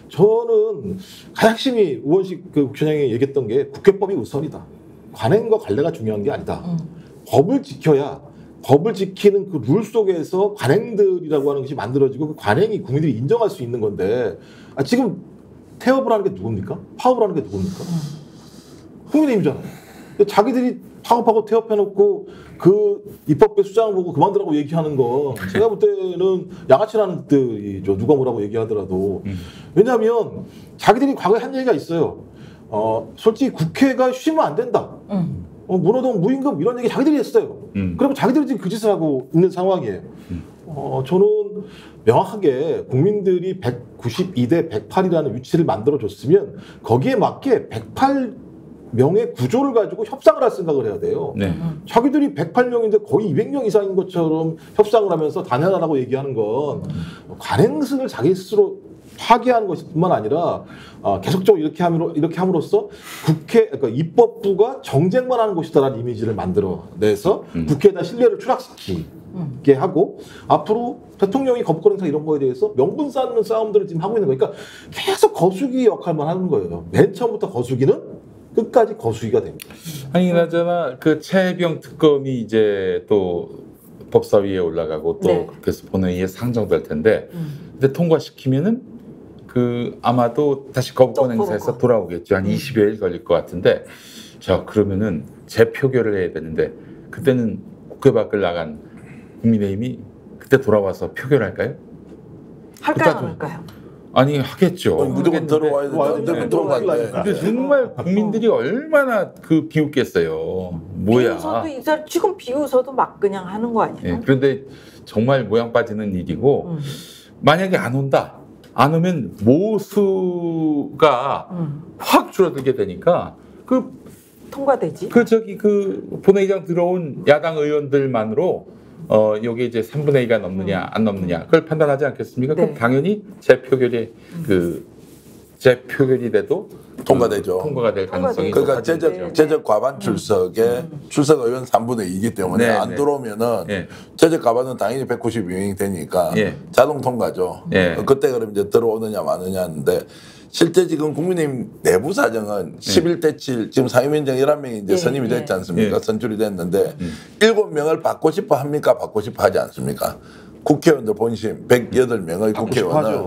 저는 가장 핵심이 우원식 그 국회의장이 얘기했던 게 국회법이 우선이다. 관행과 관례가 중요한 게 아니다. 법을 지켜야 법을 지키는 그 룰 속에서 관행들이라고 하는 것이 만들어지고 그 관행이 국민들이 인정할 수 있는 건데 지금 태업을 하는 게 누굽니까? 파업을 하는 게 누굽니까? 국민의힘이잖아요. 자기들이 파업하고 태업해놓고 그 입법부의 수장을 보고 그만두라고 얘기하는 거 제가 볼 때는 양아치라는 뜻이죠. 누가 뭐라고 얘기하더라도. 왜냐하면 자기들이 과거에 한 얘기가 있어요. 솔직히 국회가 쉬면 안 된다. 문호동 무임금 이런 얘기 자기들이 했어요. 그러면 자기들이 지금 그 짓을 하고 있는 상황이에요. 저는 명확하게 국민들이 192대 108이라는 위치를 만들어줬으면 거기에 맞게 108명의 구조를 가지고 협상을 할 생각을 해야 돼요. 자기들이 108명인데 거의 200명 이상인 것처럼 협상을 하면서 단연하라고 얘기하는 건 관행승을 자기 스스로 파괴하는 것뿐만 아니라 계속적으로 이렇게 함으로써 그러니까 입법부가 정쟁만 하는 곳이다라는 이미지를 만들어내서 국회에다 신뢰를 추락시키게 하고 앞으로 대통령이 거부권 행사 이런 거에 대해서 명분 쌓는 싸움들을 지금 하고 있는 거니까 계속 거수기 역할만 하는 거예요. 맨 처음부터 거수기는 끝까지 거수기가 됩니다. 아니 그나저나 그 최혜병 특검이 이제 또 법사위에 올라가고 또 그렇게 해서 본회의에 상정될 텐데 근데 통과시키면은 그 아마도 다시 거부권 행사에서 돌아오겠죠. 한 20여일 걸릴 것 같은데 자 그러면은 재표결을 해야 되는데 그때는 국회 밖을 나간 국민의힘이 그때 돌아와서 표결할까요? 할까요? 안 할까요? 아니 하겠죠. 무조건 들어와야 되는데 근데 정말 국민들이 얼마나 그 비웃겠어요. 뭐야. 비웃어도 지금 비웃어도 막 그냥 하는 거 아니에요? 그런데 정말 모양 빠지는 일이고 만약에 안 온다. 안 오면 모수가 확 줄어들게 되니까 통과되지. 그 본회의장 들어온 야당 의원들만으로 요게 이제 3분의 2가 넘느냐 안 넘느냐 그걸 판단하지 않겠습니까? 그럼 당연히 재표결이 돼도 통과되죠. 통과가 될 가능성이 그러니까 제적 과반 출석에 출석 의원 3분의 2이기 때문에 안 들어오면은 제적 과반은 당연히 192명이 되니까 자동 통과죠. 그때 그럼 이제 들어오느냐 마느냐 하는데 실제 지금 국민의힘 내부 사정은 11대 7 지금 상임위원장 11명이 이제 선임이 됐지 않습니까? 선출이 됐는데 7명을 받고 싶어 합니까? 받고 싶어 하지 않습니까? 국회의원들 본심 108명의 국회의원을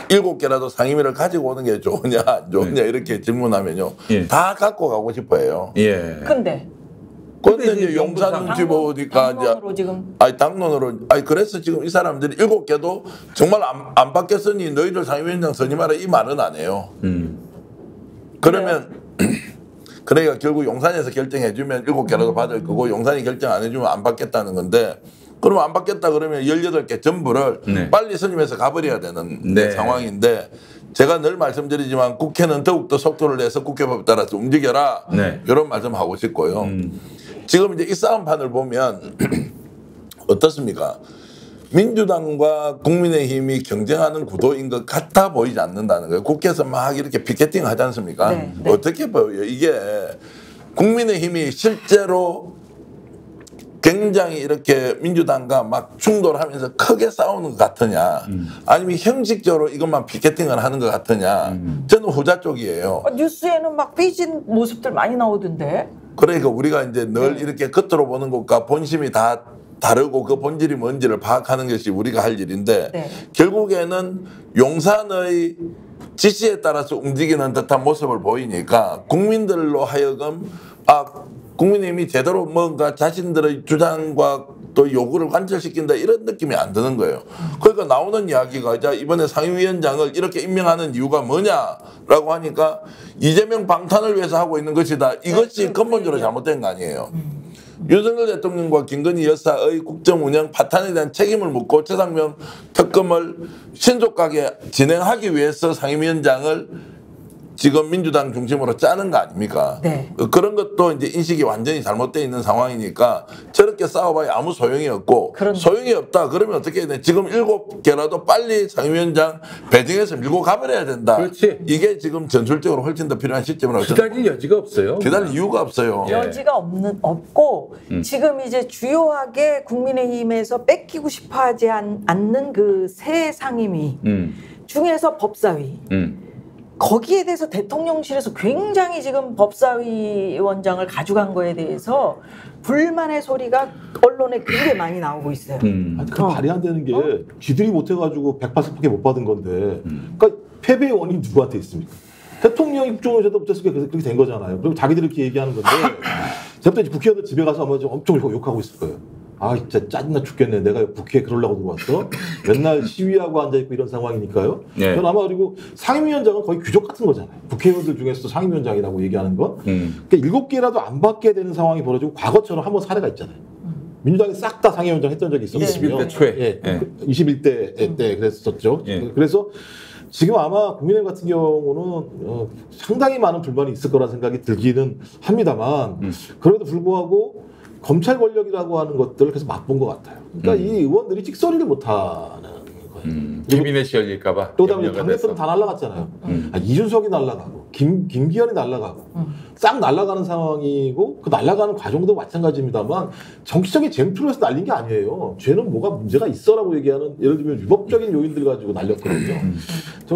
7개라도 상임위를 가지고 오는 게 좋으냐 안 좋으냐 이렇게 질문하면요 다 갖고 가고 싶어 해요. 근데 근데 이제 용산 눈치 보니까 당론으로 지금 당론으로 그래서 지금 이 사람들이 7개도 정말 안 바뀌었으니 너희들 상임위원장 선임하라 이 말은 안 해요. 그러면 그러니까 결국 용산에서 결정해주면 7개라도 받을 거고 용산이 결정 안 해주면 안 받겠다는 건데 그러면 안 받겠다 그러면 18개 전부를 빨리 선임해서 가버려야 되는 상황인데 제가 늘 말씀드리지만 국회는 더욱더 속도를 내서 국회법에 따라서 움직여라 이런 말씀하고 싶고요. 지금 이제 이 싸움판을 보면 어떻습니까? 민주당과 국민의힘이 경쟁하는 구도인 것 같아 보이지 않는다는 거예요. 국회에서 막 이렇게 피켓팅 하지 않습니까? 어떻게 보여요? 이게 국민의힘이 실제로 굉장히 이렇게 민주당과 막 충돌하면서 크게 싸우는 것 같으냐 아니면 형식적으로 이것만 피켓팅을 하는 것 같으냐 저는 후자 쪽이에요. 뉴스에는 막 삐진 모습들 많이 나오던데. 그러니까 우리가 이제 늘 이렇게 겉으로 보는 것과 본심이 다 다르고 그 본질이 뭔지를 파악하는 것이 우리가 할 일인데 결국에는 용산의 지시에 따라서 움직이는 듯한 모습을 보이니까 국민들로 하여금 국민의힘이 제대로 뭔가 자신들의 주장과 또 요구를 관철시킨다 이런 느낌이 안 드는 거예요. 그러니까 나오는 이야기가 자 이번에 상임위원장을 이렇게 임명하는 이유가 뭐냐라고 하니까 이재명 방탄을 위해서 하고 있는 것이다. 이것이 근본적으로 잘못된 거 아니에요. 윤석열 대통령과 김건희 여사의 국정 운영 파탄에 대한 책임을 묻고 최상병 특검을 신속하게 진행하기 위해서 상임위원장을 지금 민주당 중심으로 짜는 거 아닙니까? 그런 것도 이제 인식이 완전히 잘못되어 있는 상황이니까 저렇게 싸워봐야 아무 소용이 없고 소용이 없다 그러면 어떻게 해야 돼? 지금 7개라도 빨리 상임위원장 배정해서 밀고 가버려야 된다. 그렇지. 이게 지금 전술적으로 훨씬 더 필요한 시점이라고 기다릴 여지가 없어요. 기다릴 이유가 없어요. 여지가 없고 지금 이제 주요하게 국민의힘에서 뺏기고 싶어하지 않는 그 새 상임위 중에서 법사위 거기에 대해서 대통령실에서 굉장히 지금 법사위원장을 가져간 거에 대해서 불만의 소리가 언론에 굉장히 많이 나오고 있어요. 그 말이 안 되는 게 쥐들이 못해가지고 180%밖에 못 받은 건데 그러니까 패배의 원인이 누구한테 있습니까? 대통령이 국정원에서도 못했으니까 그렇게 된 거잖아요. 그리고 자기들이 이렇게 얘기하는 건데 제가 이제 국회의원들 집에 가서 아마 좀 엄청 욕하고 있을 거예요. 진짜 짜증나 죽겠네. 내가 국회에 그러려고 들어왔어. 맨날 시위하고 앉아있고 이런 상황이니까요. 저는 아마 그리고 상임위원장은 거의 귀족 같은 거잖아요. 국회의원들 중에서도 상임위원장이라고 얘기하는 건. 그러니까 7개라도 안 받게 되는 상황이 벌어지고 과거처럼 한번 사례가 있잖아요. 민주당이 싹 다 상임위원장 했던 적이 있었거든요. 21대 초에. 21대 때 그랬었죠. 그래서 지금 아마 국민의힘 같은 경우는 상당히 많은 불만이 있을 거라 생각이 들기는 합니다만 그럼에도 불구하고 검찰 권력이라고 하는 것들을 계속 맛본 것 같아요. 그러니까 이 의원들이 찍소리를 못하는 거예요. 기민의 열릴까봐. 또 그다음에 당대표는 다 날라갔잖아요. 이준석이 날라가고 김기현이 날라가고 싹 날라가는 상황이고 그 날라가는 과정도 마찬가지입니다만 정치적인 쟁투로해서 날린 게 아니에요. 쟤는 뭐가 문제가 있어라고 얘기하는 예를 들면 유법적인 요인들 가지고 날렸거든요.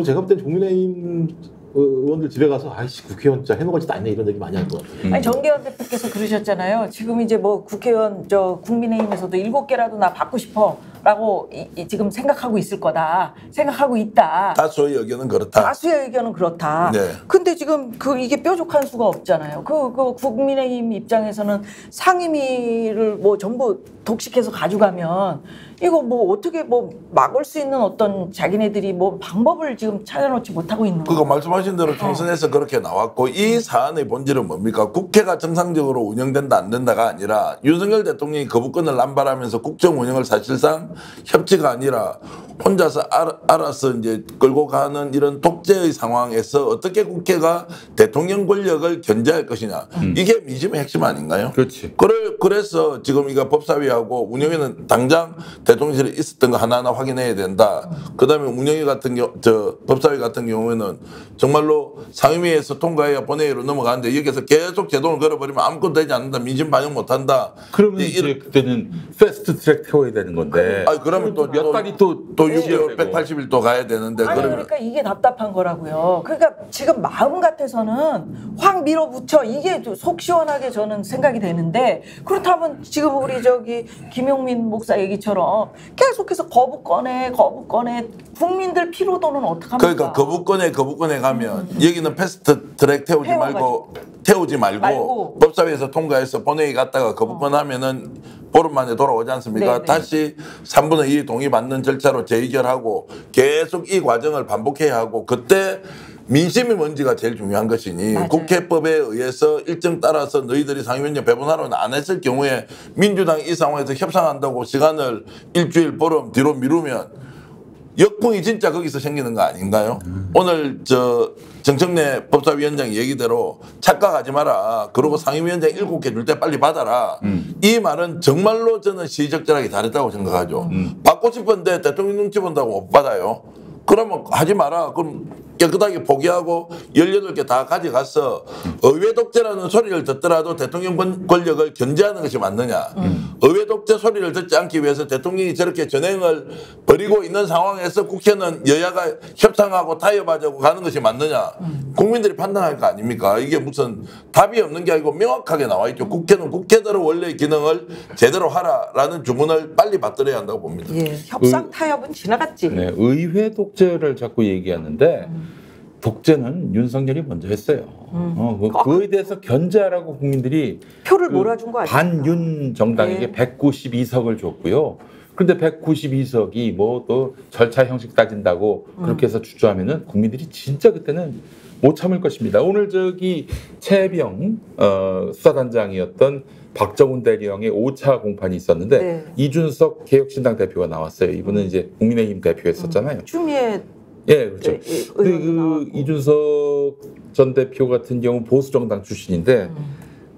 제가 볼 때 국민의힘 의원들 집에 가서 국회의원 진짜 해먹었지도 않네 이런 얘기 많이 할 것 같아요. 아니 정계원 대표께서 그러셨잖아요. 지금 이제 뭐 국회의원 국민의힘에서도 7개라도 나 받고 싶어라고 지금 생각하고 있을 거다. 생각하고 있다. 다수의 의견은 그렇다. 다수의 의견은 그렇다. 근데 지금 이게 뾰족한 수가 없잖아요. 그 국민의힘 입장에서는 상임위를 뭐 전부 독식해서 가져가면 이거 뭐 어떻게 뭐 막을 수 있는 어떤 자기네들이 뭐 방법을 지금 찾아놓지 못하고 있는 거예요. 그거 말씀하신 대로 총선에서 그렇게 나왔고 이 사안의 본질은 뭡니까? 국회가 정상적으로 운영된다 안 된다가 아니라 윤석열 대통령이 거부권을 남발하면서 국정 운영을 사실상 협치가 아니라 혼자서 알아서 이제 끌고 가는 이런 독재의 상황에서 어떻게 국회가 대통령 권력을 견제할 것이냐. 이게 민심의 핵심 아닌가요? 그렇지. 그래서 지금 이거 법사위하고 운영위는 당장 대통령실에 있었던 거 하나하나 확인해야 된다. 그다음에 운영위 같은 법사위 같은 경우에는 정말로 상임위에서 통과해야 본회의로 넘어가는데 여기서 계속 제동을 걸어버리면 아무것도 되지 않는다. 민심 반영 못한다. 그러면 이제 그때는 패스트 트랙 태워야 되는 건데. 그러면 또 몇 달이 또 6개월 180일 또 가야 되는데. 그러니까 이게 답답한 거라고요. 그러니까 지금 마음 같아서는 확 밀어붙여 이게 속 시원하게 저는 생각이 되는데 그렇다면 지금 우리 김용민 목사 얘기처럼 계속해서 거부권에 국민들 피로도는 어떡합니까? 그러니까 거부권에 가면 여기는 패스트 트랙 태우지 말고 태우지 말고 법사위에서 통과해서 본회의 갔다가 거부권 하면은 보름 만에 돌아오지 않습니까? 네네. 다시 3분의 2 동의받는 절차로 재의결하고 계속 이 과정을 반복해야 하고 그때 민심이 뭔지가 제일 중요한 것이니 맞아요. 국회법에 의해서 일정 따라서 너희들이 상임위원장 배분하라고 안 했을 경우에 민주당이 이 상황에서 협상한다고 시간을 일주일 보름 뒤로 미루면 역풍이 진짜 거기서 생기는 거 아닌가요? 오늘 저 정청래 법사위원장 얘기대로 착각하지 마라. 그러고 상임위원장 7개 줄 때 빨리 받아라. 이 말은 정말로 저는 시의적절하게 잘했다고 생각하죠. 받고 싶은데 대통령 눈치 본다고 못 받아요. 그러면 하지 마라. 그럼 깨끗하게 포기하고 18개 다 가져가서 의회 독재라는 소리를 듣더라도 대통령 권력을 견제하는 것이 맞느냐. 의회 독재 소리를 듣지 않기 위해서 대통령이 저렇게 전횡을 벌이고 있는 상황에서 국회는 여야가 협상하고 타협하자고 가는 것이 맞느냐. 국민들이 판단할 거 아닙니까? 이게 무슨 답이 없는 게 아니고 명확하게 나와 있죠. 국회는 국회대로 원래의 기능을 제대로 하라라는 주문을 빨리 받들어야 한다고 봅니다. 예, 협상 타협은 지나갔지. 네, 의회 독재를 자꾸 얘기하는데 독재는 윤석열이 먼저 했어요. 그거에 대해서 견제하라고 국민들이 표를 몰아준 거 아니에요? 반윤 정당에게 192석을 줬고요. 그런데 192석이 뭐 또 절차 형식 따진다고 그렇게 해서 주저하면은 국민들이 진짜 그때는 못 참을 것입니다. 오늘 저기 최혜병 수사단장이었던 박정훈 대령의 5차 공판이 있었는데 네. 이준석 개혁신당 대표가 나왔어요. 이분은 이제 국민의힘 대표였었잖아요. 추미애 예, 그렇죠. 근데 그 이준석 전 대표 같은 경우 보수정당 출신인데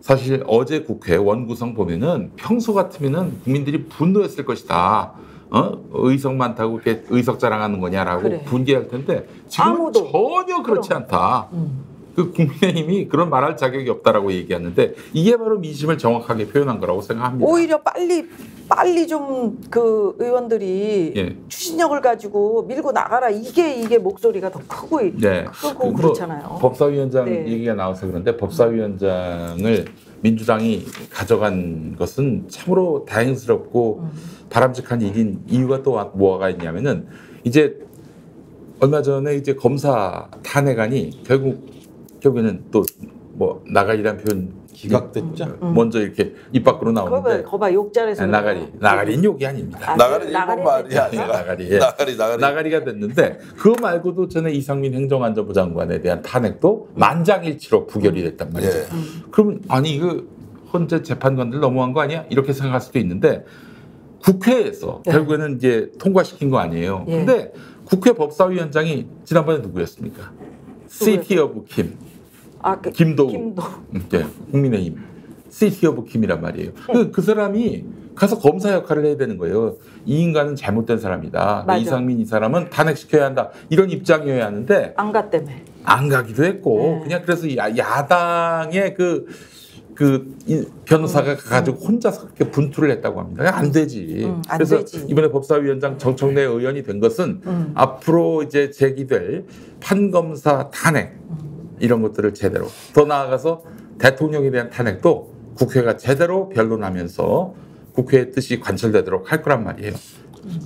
사실 어제 국회 원구성 보면은 평소 같으면은 국민들이 분노했을 것이다. 의석 많다고 이렇게 의석 자랑하는 거냐라고 그래. 분개할 텐데 지금은 아무도. 전혀 그렇지 않다. 그 국민의힘이 그런 말할 자격이 없다라고 얘기하는데 이게 바로 민심을 정확하게 표현한 거라고 생각합니다. 오히려 빨리 좀 그 의원들이 예. 추진력을 가지고 밀고 나가라 이게 목소리가 더 크고 네. 크고 그렇잖아요. 법사위원장 네. 얘기가 나와서 그런데 법사위원장을 민주당이 가져간 것은 참으로 다행스럽고 바람직한 일인 이유가 또 뭐가 있냐면은 이제 얼마 전에 이제 검사 탄핵안이 결국에는 또 뭐 나가리란 표현 기각됐죠. 먼저 이렇게 입 밖으로 나오는데 거봐 욕잘해서 나가리는 욕이 아닙니다. 나가리 일본 말이 아니라 나가리가 됐는데 그거 말고도 전에 이상민 행정안전부 장관에 대한 탄핵도 만장일치로 부결이 됐단 말이죠. 예. 그러면 아니 그 헌재 재판관들 너무한 거 아니야? 이렇게 생각할 수도 있는데 국회에서 결국에는 이제 통과시킨 거 아니에요. 근데 국회 법사위원장이 지난번에 누구였습니까? 시티 오브 김. 김도우. 네, 국민의힘. 시티 오브 김이란 말이에요. 그 사람이 가서 검사 역할을 해야 되는 거예요. 이 인간은 잘못된 사람이다. 이상민 이 사람은 탄핵시켜야 한다. 이런 입장이어야 하는데 안 갔다며. 안 가기도 했고 그냥 그래서 야당의 그 변호사가 가지고 혼자서 그렇게 분투를 했다고 합니다. 안 되지. 그래서 이번에 법사위원장 정청래 의원이 된 것은 앞으로 이제 제기될 판검사 탄핵 이런 것들을 제대로 더 나아가서 대통령에 대한 탄핵도 국회가 제대로 변론하면서 국회의 뜻이 관철되도록 할 거란 말이에요.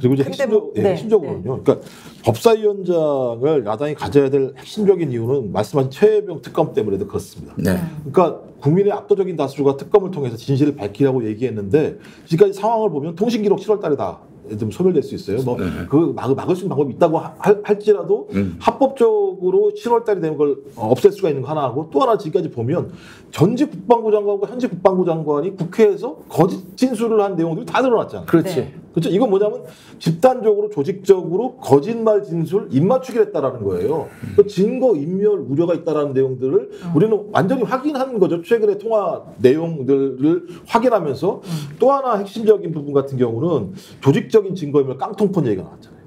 그리고 이제 핵심적으로는요. 그러니까 법사위원장을 야당이 가져야 될 핵심적인 이유는 말씀하신 최혜병 특검 때문에도 그렇습니다. 네. 그러니까 국민의 압도적인 다수가 특검을 통해서 진실을 밝히라고 얘기했는데 지금까지 상황을 보면 통신기록 7월 달에 다 좀 소멸될 수 있어요. 뭐 그 막을 수 있는 방법이 있다고 할지라도 합법적으로 7월 달이 되는 걸 없앨 수가 있는 거 하나하고 또 하나 지금까지 보면 전직 국방부 장관과 현직 국방부 장관이 국회에서 거짓 진술을 한 내용들이 다 드러났잖아요. 그렇지. 그렇죠. 이건 뭐냐면 집단적으로 조직적으로 거짓말 진술 입맞추기를 했다라는 거예요. 그 증거 인멸 우려가 있다라는 내용들을 우리는 완전히 확인한 거죠. 최근의 통화 내용들을 확인하면서 또 하나 핵심적인 부분 같은 경우는 조직적인 증거 인멸 깡통폰 얘기가 나왔잖아요.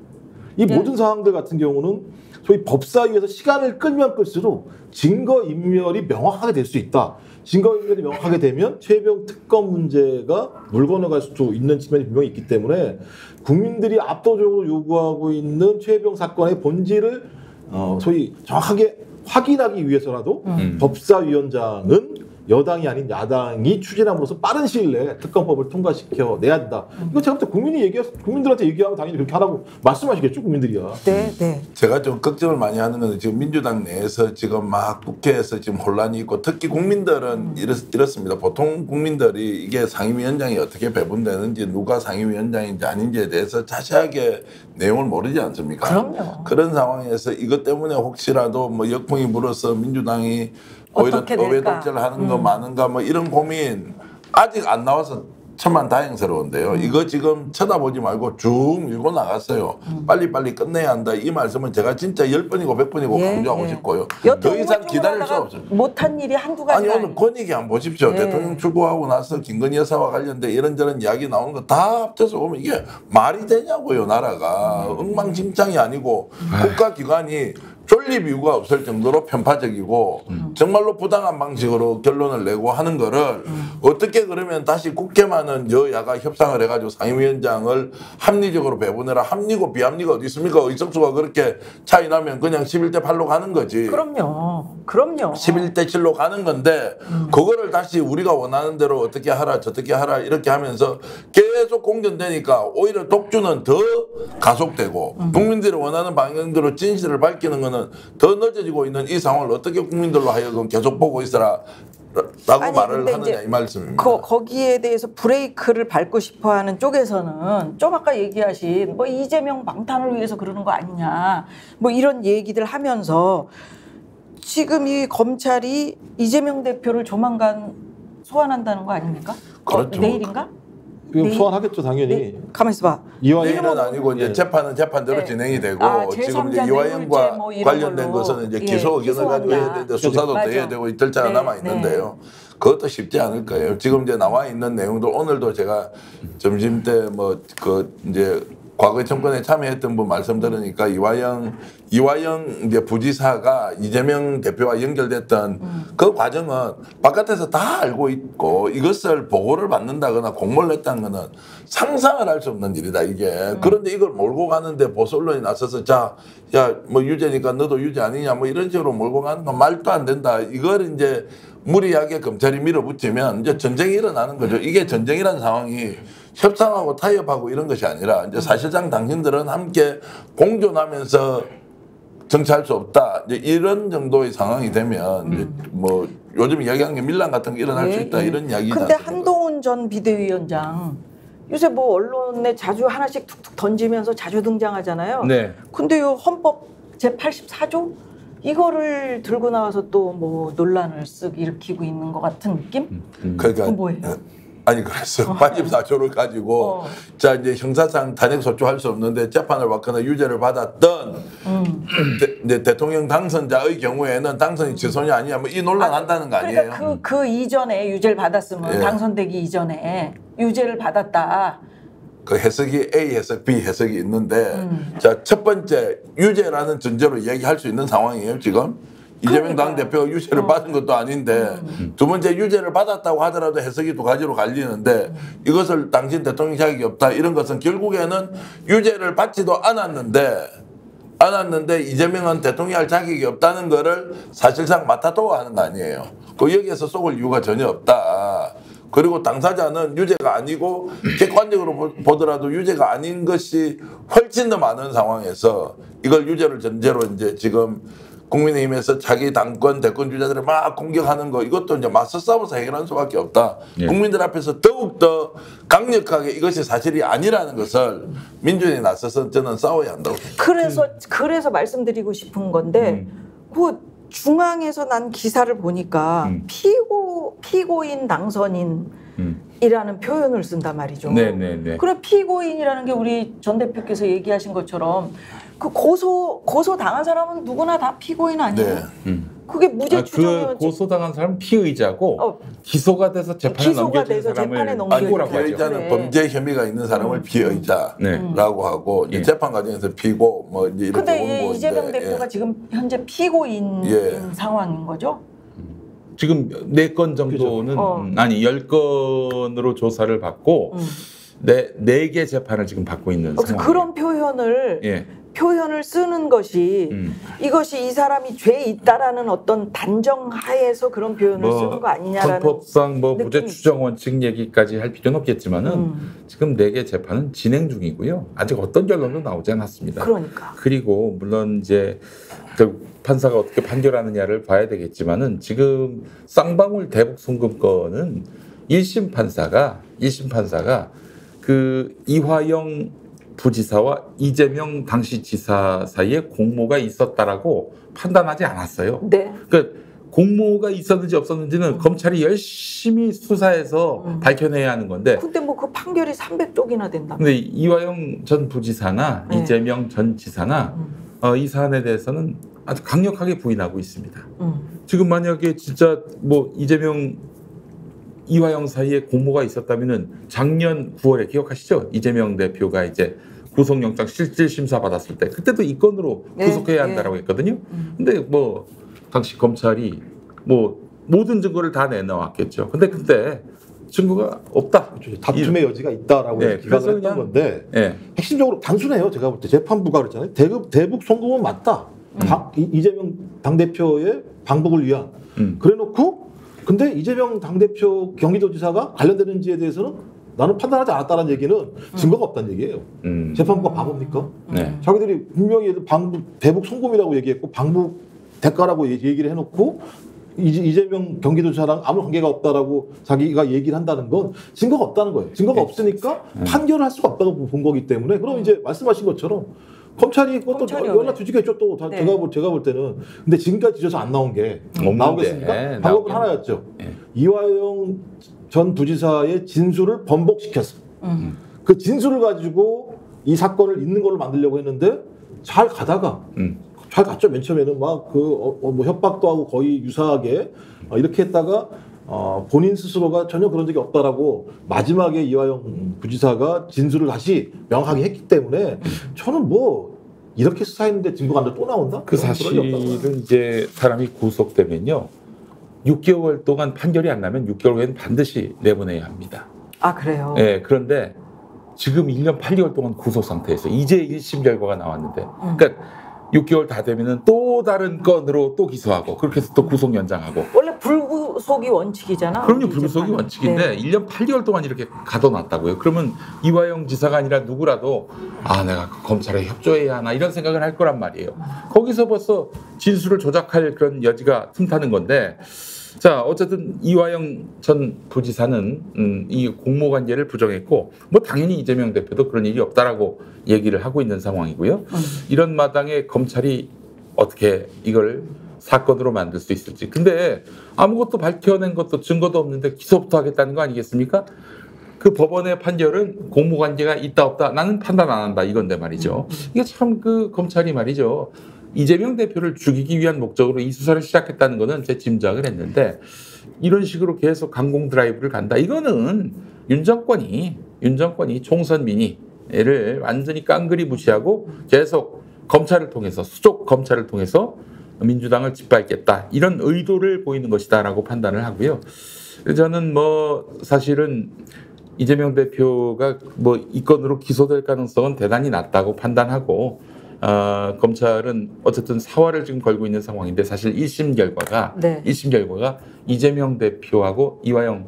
이 모든 사항들 같은 경우는 소위 법사위에서 시간을 끌면 끌수록 증거 인멸이 명확하게 될 수 있다. 증거인멸이 명확하게 되면 최혜병 특검 문제가 물 건너갈 수도 있는 측면이 분명히 있기 때문에 국민들이 압도적으로 요구하고 있는 최혜병 사건의 본질을 소위 정확하게 확인하기 위해서라도 법사위원장은 여당이 아닌 야당이 추진함으로써 빠른 시일 내에 특검법을 통과시켜 내야 된다. 이거 제가 볼 때 국민들한테 얘기하면 당연히 그렇게 하라고 말씀하시겠죠, 국민들이야. 네, 네. 제가 좀 걱정을 많이 하는 건 지금 민주당 내에서 지금 막 국회에서 지금 혼란이 있고 특히 국민들은 이렇습니다. 보통 국민들이 이게 상임위원장이 어떻게 배분되는지 누가 상임위원장인지 아닌지에 대해서 자세하게 내용을 모르지 않습니까? 그럼요. 그런 상황에서 이것 때문에 혹시라도 뭐 역풍이 불어서 민주당이 오히려 의회 독재를 하는 거 많은가 뭐 이런 고민 아직 안 나와서 천만다행스러운데요. 이거 지금 쳐다보지 말고 쭉 밀고 나갔어요. 빨리빨리 끝내야 한다. 이 말씀은 제가 진짜 10번이고 100번이고 강조하고 싶고요. 더 이상 기다릴 수 없어요. 못한 일이 한두 가지가 아니 오늘 권익위 한번 보십시오. 대통령 출국하고 나서 김건희 여사와 관련된 이런저런 이야기 나오는 거 다 합쳐서 보면 이게 말이 되냐고요. 나라가 엉망진창이 아니고 국가기관이 존립 이유가 없을 정도로 편파적이고 정말로 부당한 방식으로 결론을 내고 하는 거를 어떻게 그러면 다시 국회만은 여야가 협상을 해가지고 상임위원장을 합리적으로 배분해라. 합리고 비합리가 어디 있습니까? 의석수가 그렇게 차이 나면 그냥 11대 8로 가는 거지. 그럼요. 11대 7로 가는 건데 그거를 다시 우리가 원하는 대로 어떻게 하라 저떻게 하라 이렇게 하면서 계속 공전되니까 오히려 독주는 더 가속되고 국민들이 원하는 방향대로 진실을 밝히는 거는 더 늦어지고 있는 이 상황을 어떻게 국민들로 하여금 계속 보고 있어라 라고 말을 하느냐 이 말씀입니다. 거기에 대해서 브레이크를 밟고 싶어하는 쪽에서는 좀 아까 얘기하신 뭐 이재명 방탄을 위해서 그러는 거 아니냐 뭐 이런 얘기들 하면서 지금 이 검찰이 이재명 대표를 조만간 소환한다는 거 아닙니까? 그렇죠. 내일인가? 소환하겠죠, 당연히. 네. 가만 있어봐. 내일은 아니고 이제 재판은 재판대로 진행이 되고 지금 이제 이화영과 뭐 관련된 것은 이제 기소 의견을 가지고 해야 되는데 수사도 돼야 되고 이 절차가 남아 있는데요. 그것도 쉽지 않을 거예요. 지금 이제 나와 있는 내용도 오늘도 제가 점심 때 뭐 그 이제 과거 정권에 참여했던 분 말씀 들으니까 이화영 이제 부지사가 이재명 대표와 연결됐던 그 과정은 바깥에서 다 알고 있고 이것을 보고를 받는다거나 공모를 했다는 거는 상상을 할 수 없는 일이다 이게. 그런데 이걸 몰고 가는데 보수 언론이 나서서 자, 야, 뭐 유죄니까 너도 유죄 아니냐 뭐 이런 식으로 몰고 가는 건 말도 안 된다. 이걸 이제 무리하게 검찰이 밀어붙이면 이제 전쟁이 일어나는 거죠. 이게 전쟁이라는 상황이 협상하고 타협하고 이런 것이 아니라 이제 사실상 당신들은 함께 공존하면서 정치할 수 없다. 이제 이런 정도의 상황이 되면 이제 뭐 요즘 이야기하는 게 밀란 같은 게 일어날 수 있다 이런 이야기잖아요. 근데 한동훈 전 비대위원장 요새 뭐 언론에 자주 하나씩 툭툭 던지면서 자주 등장하잖아요. 네. 근데 요 헌법 제84조 이거를 들고 나와서 또 뭐 논란을 쓱 일으키고 있는 것 같은 느낌? 그러니까 뭐예요? 아니 그래서 84조를 가지고 자 이제 형사상 단핵 소추할 수 없는데 재판을 받거나 유죄를 받았던 이제 대통령 당선자의 경우에는 당선이 지선이 아니야 뭐 이 논란 한다는 거 아니에요? 그러니까 그 이전에 유죄를 받았으면 당선되기 이전에 유죄를 받았다. 그 해석이 A 해석, B 해석이 있는데 자 첫 번째 유죄라는 전제로 이야기할 수 있는 상황이에요 지금. 이재명 당대표가 유죄를 받은 것도 아닌데 두 번째 유죄를 받았다고 하더라도 해석이 두 가지로 갈리는데 이것을 당신 대통령 자격이 없다 이런 것은 결국에는 유죄를 받지도 않았는데 이재명은 대통령이 할 자격이 없다는 거를 사실상 맡아도고 하는 거 아니에요. 그 여기에서 속을 이유가 전혀 없다. 그리고 당사자는 유죄가 아니고 객관적으로 보더라도 유죄가 아닌 것이 훨씬 더 많은 상황에서 이걸 유죄를 전제로 이제 지금 국민의힘에서 자기 당권 대권 주자들을 막 공격하는 거 이것도 이제 맞서 싸워서 해결할 수밖에 없다. 국민들 앞에서 더욱더 강력하게 이것이 사실이 아니라는 것을 민주당이 나서서 저는 싸워야 한다고. 그래서 말씀드리고 싶은 건데 그 중앙에서 난 기사를 보니까 피고인 당선인이라는 표현을 쓴단 말이죠. 네네네. 그래 피고인이라는 게 우리 전 대표께서 얘기하신 것처럼 그 고소 당한 사람은 누구나 다 피고인 아니에요? 네. 그게 무죄 추정이면 그 고소당한 사람은 피의자고 기소가 돼서 재판에 넘겨진 사람을 피고라고 하죠. 피의자는 범죄 혐의가 있는 사람을 피의자라고 하고 이제 재판 과정에서 피고 뭐 이제 이렇게 근데 이재명 대표가 지금 현재 피고인 상황인 거죠? 지금 4건 정도는 아니 10건으로 조사를 받고 4개 재판을 지금 받고 있는 상황이에요. 그런 표현을 표현을 쓰는 것이 이것이 이 사람이 죄 있다라는 어떤 단정하에서 그런 표현을 쓰는 거 아니냐라는 헌법상 무죄 추정 원칙 얘기까지 할 필요는 없겠지만은 지금 4개 재판은 진행 중이고요. 아직 어떤 결론도 나오지 않았습니다. 그러니까. 그리고 물론 이제 판사가 어떻게 판결하느냐를 봐야 되겠지만은 지금 쌍방울 대북 송금건은 1심 판사가 그 이화영 부지사와 이재명 당시 지사 사이에 공모가 있었다라고 판단하지 않았어요. 네. 그러니까 공모가 있었는지 없었는지는 검찰이 열심히 수사해서 밝혀내야 하는 건데. 근데 뭐 그 판결이 300쪽이나 된다. 근데 이화영 전 부지사나 네. 이재명 전 지사나 이 사안에 대해서는 아주 강력하게 부인하고 있습니다. 지금 만약에 진짜 뭐 이화영 사이에 공모가 있었다면은 작년 9월에 기억하시죠? 이재명 대표가 이제 구속영장 실질 심사 받았을 때 그때도 이 건으로 구속해야 한다라고 했거든요. 근데 뭐 당시 검찰이 뭐 모든 증거를 다 내놓았겠죠. 근데 그때 증거가 없다. 다툼의 여지가 있다라고 기각을 했던 건데 핵심적으로 단순해요. 제가 볼 때 재판부가 그랬잖아요. 대북 송금은 맞다. 이재명 당대표의 방북을 위한. 그래놓고 근데 이재명 당대표 경기도지사가 관련되는지에 대해서는 나는 판단하지 않았다는 얘기는 증거가 없다는 얘기예요. 재판부가 바보입니까? 자기들이 분명히 대북 송금이라고 얘기했고 방북 대가라고 얘기를 해놓고 이재명 경기도지사랑 아무 관계가 없다라고 자기가 얘기를 한다는 건 증거가 없다는 거예요. 증거가 없으니까 판결을 할 수가 없다고 본 거기 때문에 그럼 이제 말씀하신 것처럼 검찰이 그것도 연락 뒤지겠죠. 또 제가 볼 때는. 근데 지금까지 뒤져서 안 나온 게 나오겠습니까? 방법은 하나였죠. 이화영 전 부지사의 진술을 번복시켰어. 그 진술을 가지고 이 사건을 있는 걸로 만들려고 했는데 잘 가다가 잘 갔죠. 맨 처음에는 막 뭐 협박도 하고 거의 유사하게 이렇게 했다가 본인 스스로가 전혀 그런 적이 없다라고 마지막에 이화영 부지사가 진술을 다시 명확하게 했기 때문에 저는 뭐 이렇게 수사했는데 증거가 안 돼 또 나온다? 그 사실은 이제 사람이 구속되면요 6개월 동안 판결이 안 나면 6개월 후에는 반드시 내보내야 합니다. 아 그래요? 네, 그런데 지금 1년 8개월 동안 구속 상태에서 이제 1심 결과가 나왔는데 그러니까 6개월 다 되면은 또 다른 건으로 또 기소하고 그렇게 해서 또 구속 연장하고. 원래 불구속이 원칙이잖아. 그럼요, 불구속이 원칙인데 1년 8개월 동안 이렇게 가둬놨다고요. 그러면 이화영 지사가 아니라 누구라도 내가 검찰에 협조해야 하나 이런 생각을 할 거란 말이에요. 거기서 벌써 진술을 조작할 그런 여지가 틈타는 건데. 자, 어쨌든 이화영 전 부지사는 이 공모 관계를 부정했고 뭐 당연히 이재명 대표도 그런 일이 없다라고 얘기를 하고 있는 상황이고요. 이런 마당에 검찰이 어떻게 이걸 사건으로 만들 수 있을지. 근데 아무것도 밝혀낸 것도 증거도 없는데 기소부터 하겠다는 거 아니겠습니까? 그 법원의 판결은 공모 관계가 있다 없다 나는 판단 안 한다 이건데 말이죠. 이게 참 그 검찰이 말이죠. 이재명 대표를 죽이기 위한 목적으로 이 수사를 시작했다는 거는 제 짐작을 했는데 이런 식으로 계속 강공 드라이브를 간다. 이거는 윤 정권이 총선 민의를 완전히 깡그리 무시하고 계속 검찰을 통해서 수족 검찰을 통해서 민주당을 짓밟겠다. 이런 의도를 보이는 것이다라고 판단을 하고요. 저는 뭐 사실은 이재명 대표가 뭐 이 건으로 기소될 가능성은 대단히 낮다고 판단하고 검찰은 어쨌든 사활을 지금 걸고 있는 상황인데 사실 1심 결과가 이재명 대표하고 이화영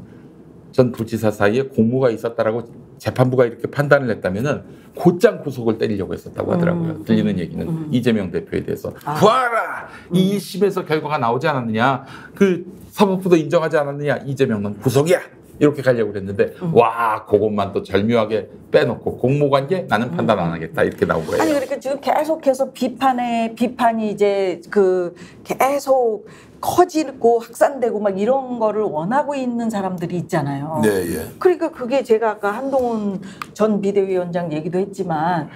전 부지사 사이에 공모가 있었다라고 재판부가 이렇게 판단을 했다면은 곧장 구속을 때리려고 했었다고 하더라고요. 들리는 얘기는 이재명 대표에 대해서 봐라 이 1심에서 결과가 나오지 않았느냐 그 사법부도 인정하지 않았느냐 이재명은 구속이야. 이렇게 가려고 그랬는데 와 그것만 또 절묘하게 빼놓고 공모관계 나는 판단 안 하겠다 이렇게 나온 거예요. 아니 그러니까 지금 계속해서 비판이 이제 그 계속 커지고 확산되고 막 이런 거를 원하고 있는 사람들이 있잖아요. 네. 그러니까 그게 제가 아까 한동훈 전 비대위원장 얘기도 했지만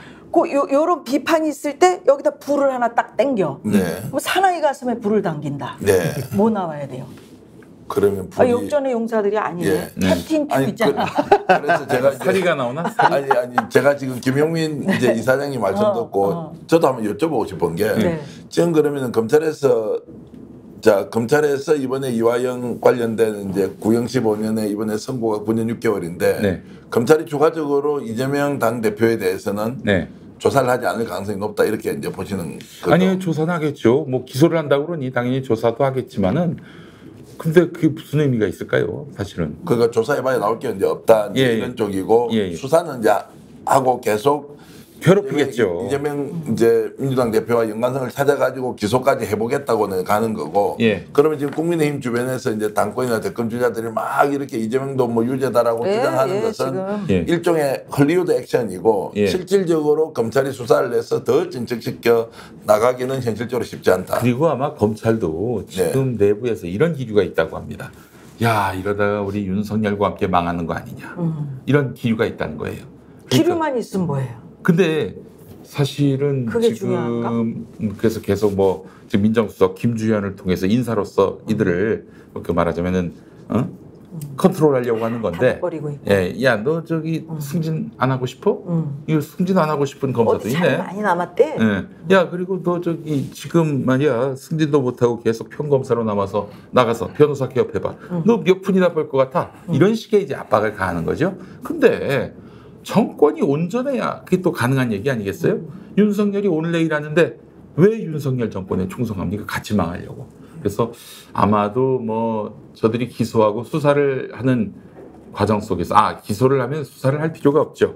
요런 비판이 있을 때 여기다 불을 하나 딱 땡겨. 그럼 사나이 가슴에 불을 당긴다. 뭐 나와야 돼요? 그러면 불이 역전의 용사들이 아니네. 캡틴 큐 있잖아. 그래서 제가 사리가 나오나? 아니 제가 지금 김용민 이제 이사장님 말씀 듣고 저도 한번 여쭤보고 싶은 게 지금 그러면은 검찰에서 이번에 이화영 관련된 이제 구형 15년에 이번에 선고가 9년 6개월인데 검찰이 추가적으로 이재명 당 대표에 대해서는 조사를 하지 않을 가능성이 높다 이렇게 이제 보시는 거죠. 아니요, 조사는 하겠죠. 뭐 기소를 한다고 그러니 당연히 조사도 하겠지만은 근데 그게 무슨 의미가 있을까요? 사실은. 그러니까 조사해봐야 나올 게 이제 없다 이런 쪽이고 수사는 이제 하고 계속 괴롭히겠죠. 이재명 이제 민주당 대표와 연관성을 찾아가지고 기소까지 해보겠다고는 가는 거고. 그러면 지금 국민의힘 주변에서 이제 당권이나 대권 주자들이 막 이렇게 이재명도 뭐 유죄다라고 주장하는 것은 일종의 헐리우드 액션이고 실질적으로 검찰이 수사를 해서 더 진척시켜 나가기는 현실적으로 쉽지 않다. 그리고 아마 검찰도 지금 내부에서 이런 기류가 있다고 합니다. 야, 이러다가 우리 윤석열과 함께 망하는 거 아니냐. 이런 기류가 있다는 거예요. 기류만 있으면 뭐예요? 근데 사실은 그게 지금 중요한가? 그래서 계속 뭐 지금 민정수석 김주현을 통해서 인사로서 이들을 그렇게 말하자면은 컨트롤하려고 하는 건데, 야, 너 저기 승진 안 하고 싶어? 이거 승진 안 하고 싶은 검사도 있네. 많이 남았대. 야, 그리고 너 저기 지금 말이야 승진도 못 하고 계속 평검사로 남아서 나가서 변호사 개업해봐. 너 몇 푼이나 벌 것 같아? 이런 식의 이제 압박을 가하는 거죠. 근데 정권이 온전해야 그게 또 가능한 얘기 아니겠어요? 윤석열이 오늘 내일 하는데 왜 윤석열 정권에 충성합니까? 같이 망하려고. 그래서 아마도 뭐 저들이 기소하고 수사를 하는 과정 속에서 기소를 하면 수사를 할 필요가 없죠.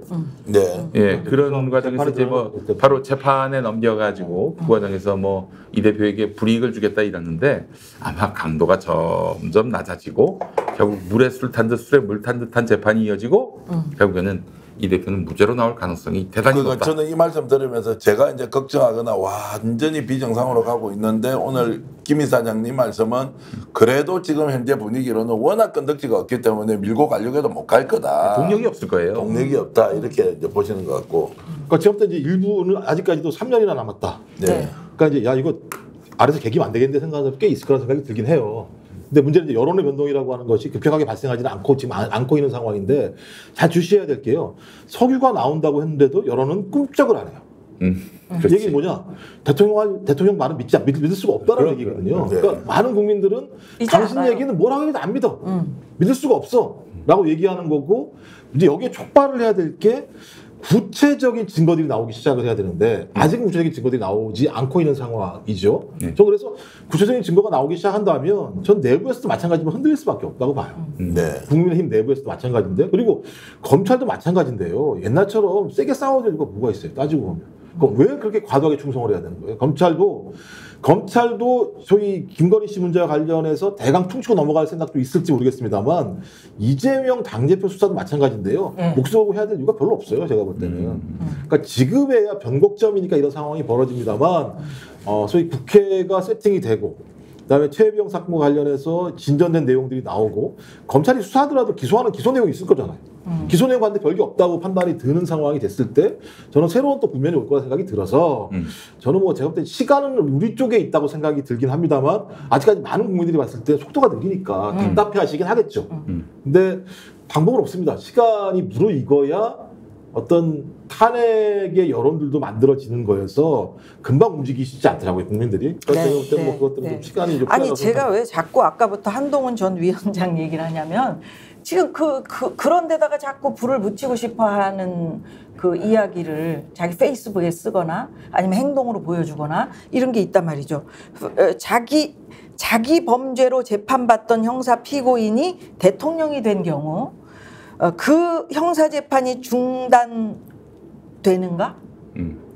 그런 과정에서 이제 뭐 바로 재판에 넘겨가지고 그 과정에서 뭐 이 대표에게 불이익을 주겠다 이러는데 아마 강도가 점점 낮아지고 결국 물에 술 탄 듯 술에 물 탄 듯한 재판이 이어지고 결국에는 이 대표는 무죄로 나올 가능성이 대단히 높다. 저는 이 말씀 들으면서 제가 이제 걱정하거나 완전히 비정상으로 가고 있는데 오늘 김 이사장님 말씀은 그래도 지금 현재 분위기로는 워낙 건덕지가 없기 때문에 밀고 가려고 해도 못 갈 거다. 동력이 없을 거예요. 동력이 없다 이렇게 이제 보시는 것 같고. 그러니까 제가 볼 때 이제 일부는 아직까지도 3년이나 남았다. 그러니까 이제 야 이거 아래서 개기면 안 되겠는데 생각하는 꽤 있을 거라는 생각이 들긴 해요. 근데 문제는 이제 여론의 변동이라고 하는 것이 급격하게 발생하지는 않고 지금 않고 있는 상황인데 잘 주시해야 될 게요. 석유가 나온다고 했는데도 여론은 꿈쩍을 안 해요. 그 얘기 뭐냐? 대통령 말은 믿을 수가 없다는 얘기거든요. 그러니까 많은 국민들은 당신 얘기는 뭐라고 해도 안 믿어. 믿을 수가 없어라고 얘기하는 거고 이제 여기에 촉발을 해야 될 게 구체적인 증거들이 나오기 시작을 해야 되는데 아직은 구체적인 증거들이 나오지 않고 있는 상황이죠. 저 그래서 구체적인 증거가 나오기 시작한다면 전 내부에서도 마찬가지지만 흔들릴 수밖에 없다고 봐요. 국민의힘 내부에서도 마찬가지인데 그리고 검찰도 마찬가지인데요. 옛날처럼 세게 싸워야 될 이유가 뭐가 있어요? 따지고 보면. 그럼 왜 그렇게 과도하게 충성을 해야 되는 거예요? 검찰도 소위 김건희 씨 문제와 관련해서 대강 퉁치고 넘어갈 생각도 있을지 모르겠습니다만 이재명 당대표 수사도 마찬가지인데요. 목소리고 해야 될 이유가 별로 없어요. 제가 볼 때는. 그러니까 지금에야 변곡점이니까 이런 상황이 벌어집니다만 소위 국회가 세팅이 되고 그다음에 최혜병 사건과 관련해서 진전된 내용들이 나오고 검찰이 수사하더라도 기소하는 기소 내용이 있을 거잖아요. 기소 내용 봤는데 별게 없다고 판단이 드는 상황이 됐을 때 저는 새로운 또 국면이 올 거라 생각이 들어서 저는 뭐 제가 볼 때 시간은 우리 쪽에 있다고 생각이 들긴 합니다만 아직까지 많은 국민들이 봤을 때 속도가 느리니까 답답해 하시긴 하겠죠. 근데 방법은 없습니다. 시간이 무르익어야 어떤 탄핵의 여론들도 만들어지는 거여서 금방 움직이시지 않더라고요 국민들이. 그래서 뭐 그것들은 좀 시간이 좀 아니 제가 왜 자꾸 아까부터 한동훈 전 위원장 얘기를 하냐면 지금 그런 데다가 자꾸 불을 붙이고 싶어하는 그 이야기를 자기 페이스북에 쓰거나 아니면 행동으로 보여주거나 이런 게 있단 말이죠. 자기 범죄로 재판받던 형사 피고인이 대통령이 된 경우 그 형사 재판이 중단되는가?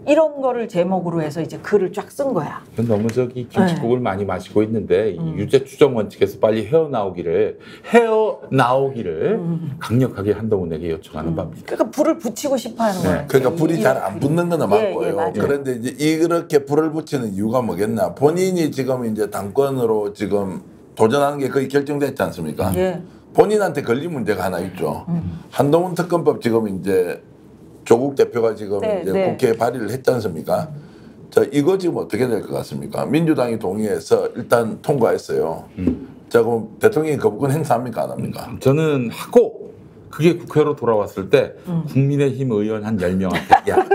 이런 거를 제목으로 해서 이제 글을 쫙 쓴 거야. 너무 저기 김치국을 많이 마시고 있는데 유죄 추정 원칙에서 빨리 헤어나오기를 강력하게 한동훈에게 요청하는 바입니다. 그러니까 불을 붙이고 싶어하는 거야. 그러니까 불이 잘 안 붙는 건 맞고요. 그런데 이제 이렇게 불을 붙이는 이유가 뭐겠나? 본인이 지금 이제 당권으로 지금 도전하는 게 거의 결정됐지 않습니까? 본인한테 걸린 문제가 하나 있죠. 한동훈 특검법 지금 이제 조국 대표가 지금 이제 국회에 발의를 했지 않습니까? 자, 이거 지금 어떻게 될 것 같습니까? 민주당이 동의해서 일단 통과했어요. 자, 그럼 대통령이 거부권 행사합니까? 안 합니까? 저는 하고 그게 국회로 돌아왔을 때 국민의힘 의원 한 10명한테 야,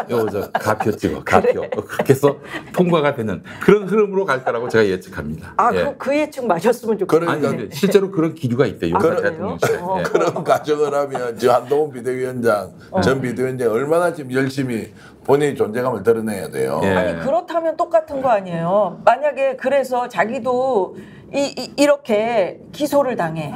이거 저 가표 찍어, 가표. 그래. 그렇게 해서 통과가 되는 그런 흐름으로 갈 거라고 제가 예측합니다. 아, 예. 그 예측 맞았으면 좋겠네요. 아니, 실제로 그런 기류가 있대요. 용산 대통령실에. 예. 그런 가정을 하면 지금 한동훈 비대위원장, 전 비대위원장 얼마나 지금 열심히 본인의 존재감을 드러내야 돼요. 예. 아니 그렇다면 똑같은 거 아니에요. 만약에 그래서 자기도 이렇게 기소를 당해.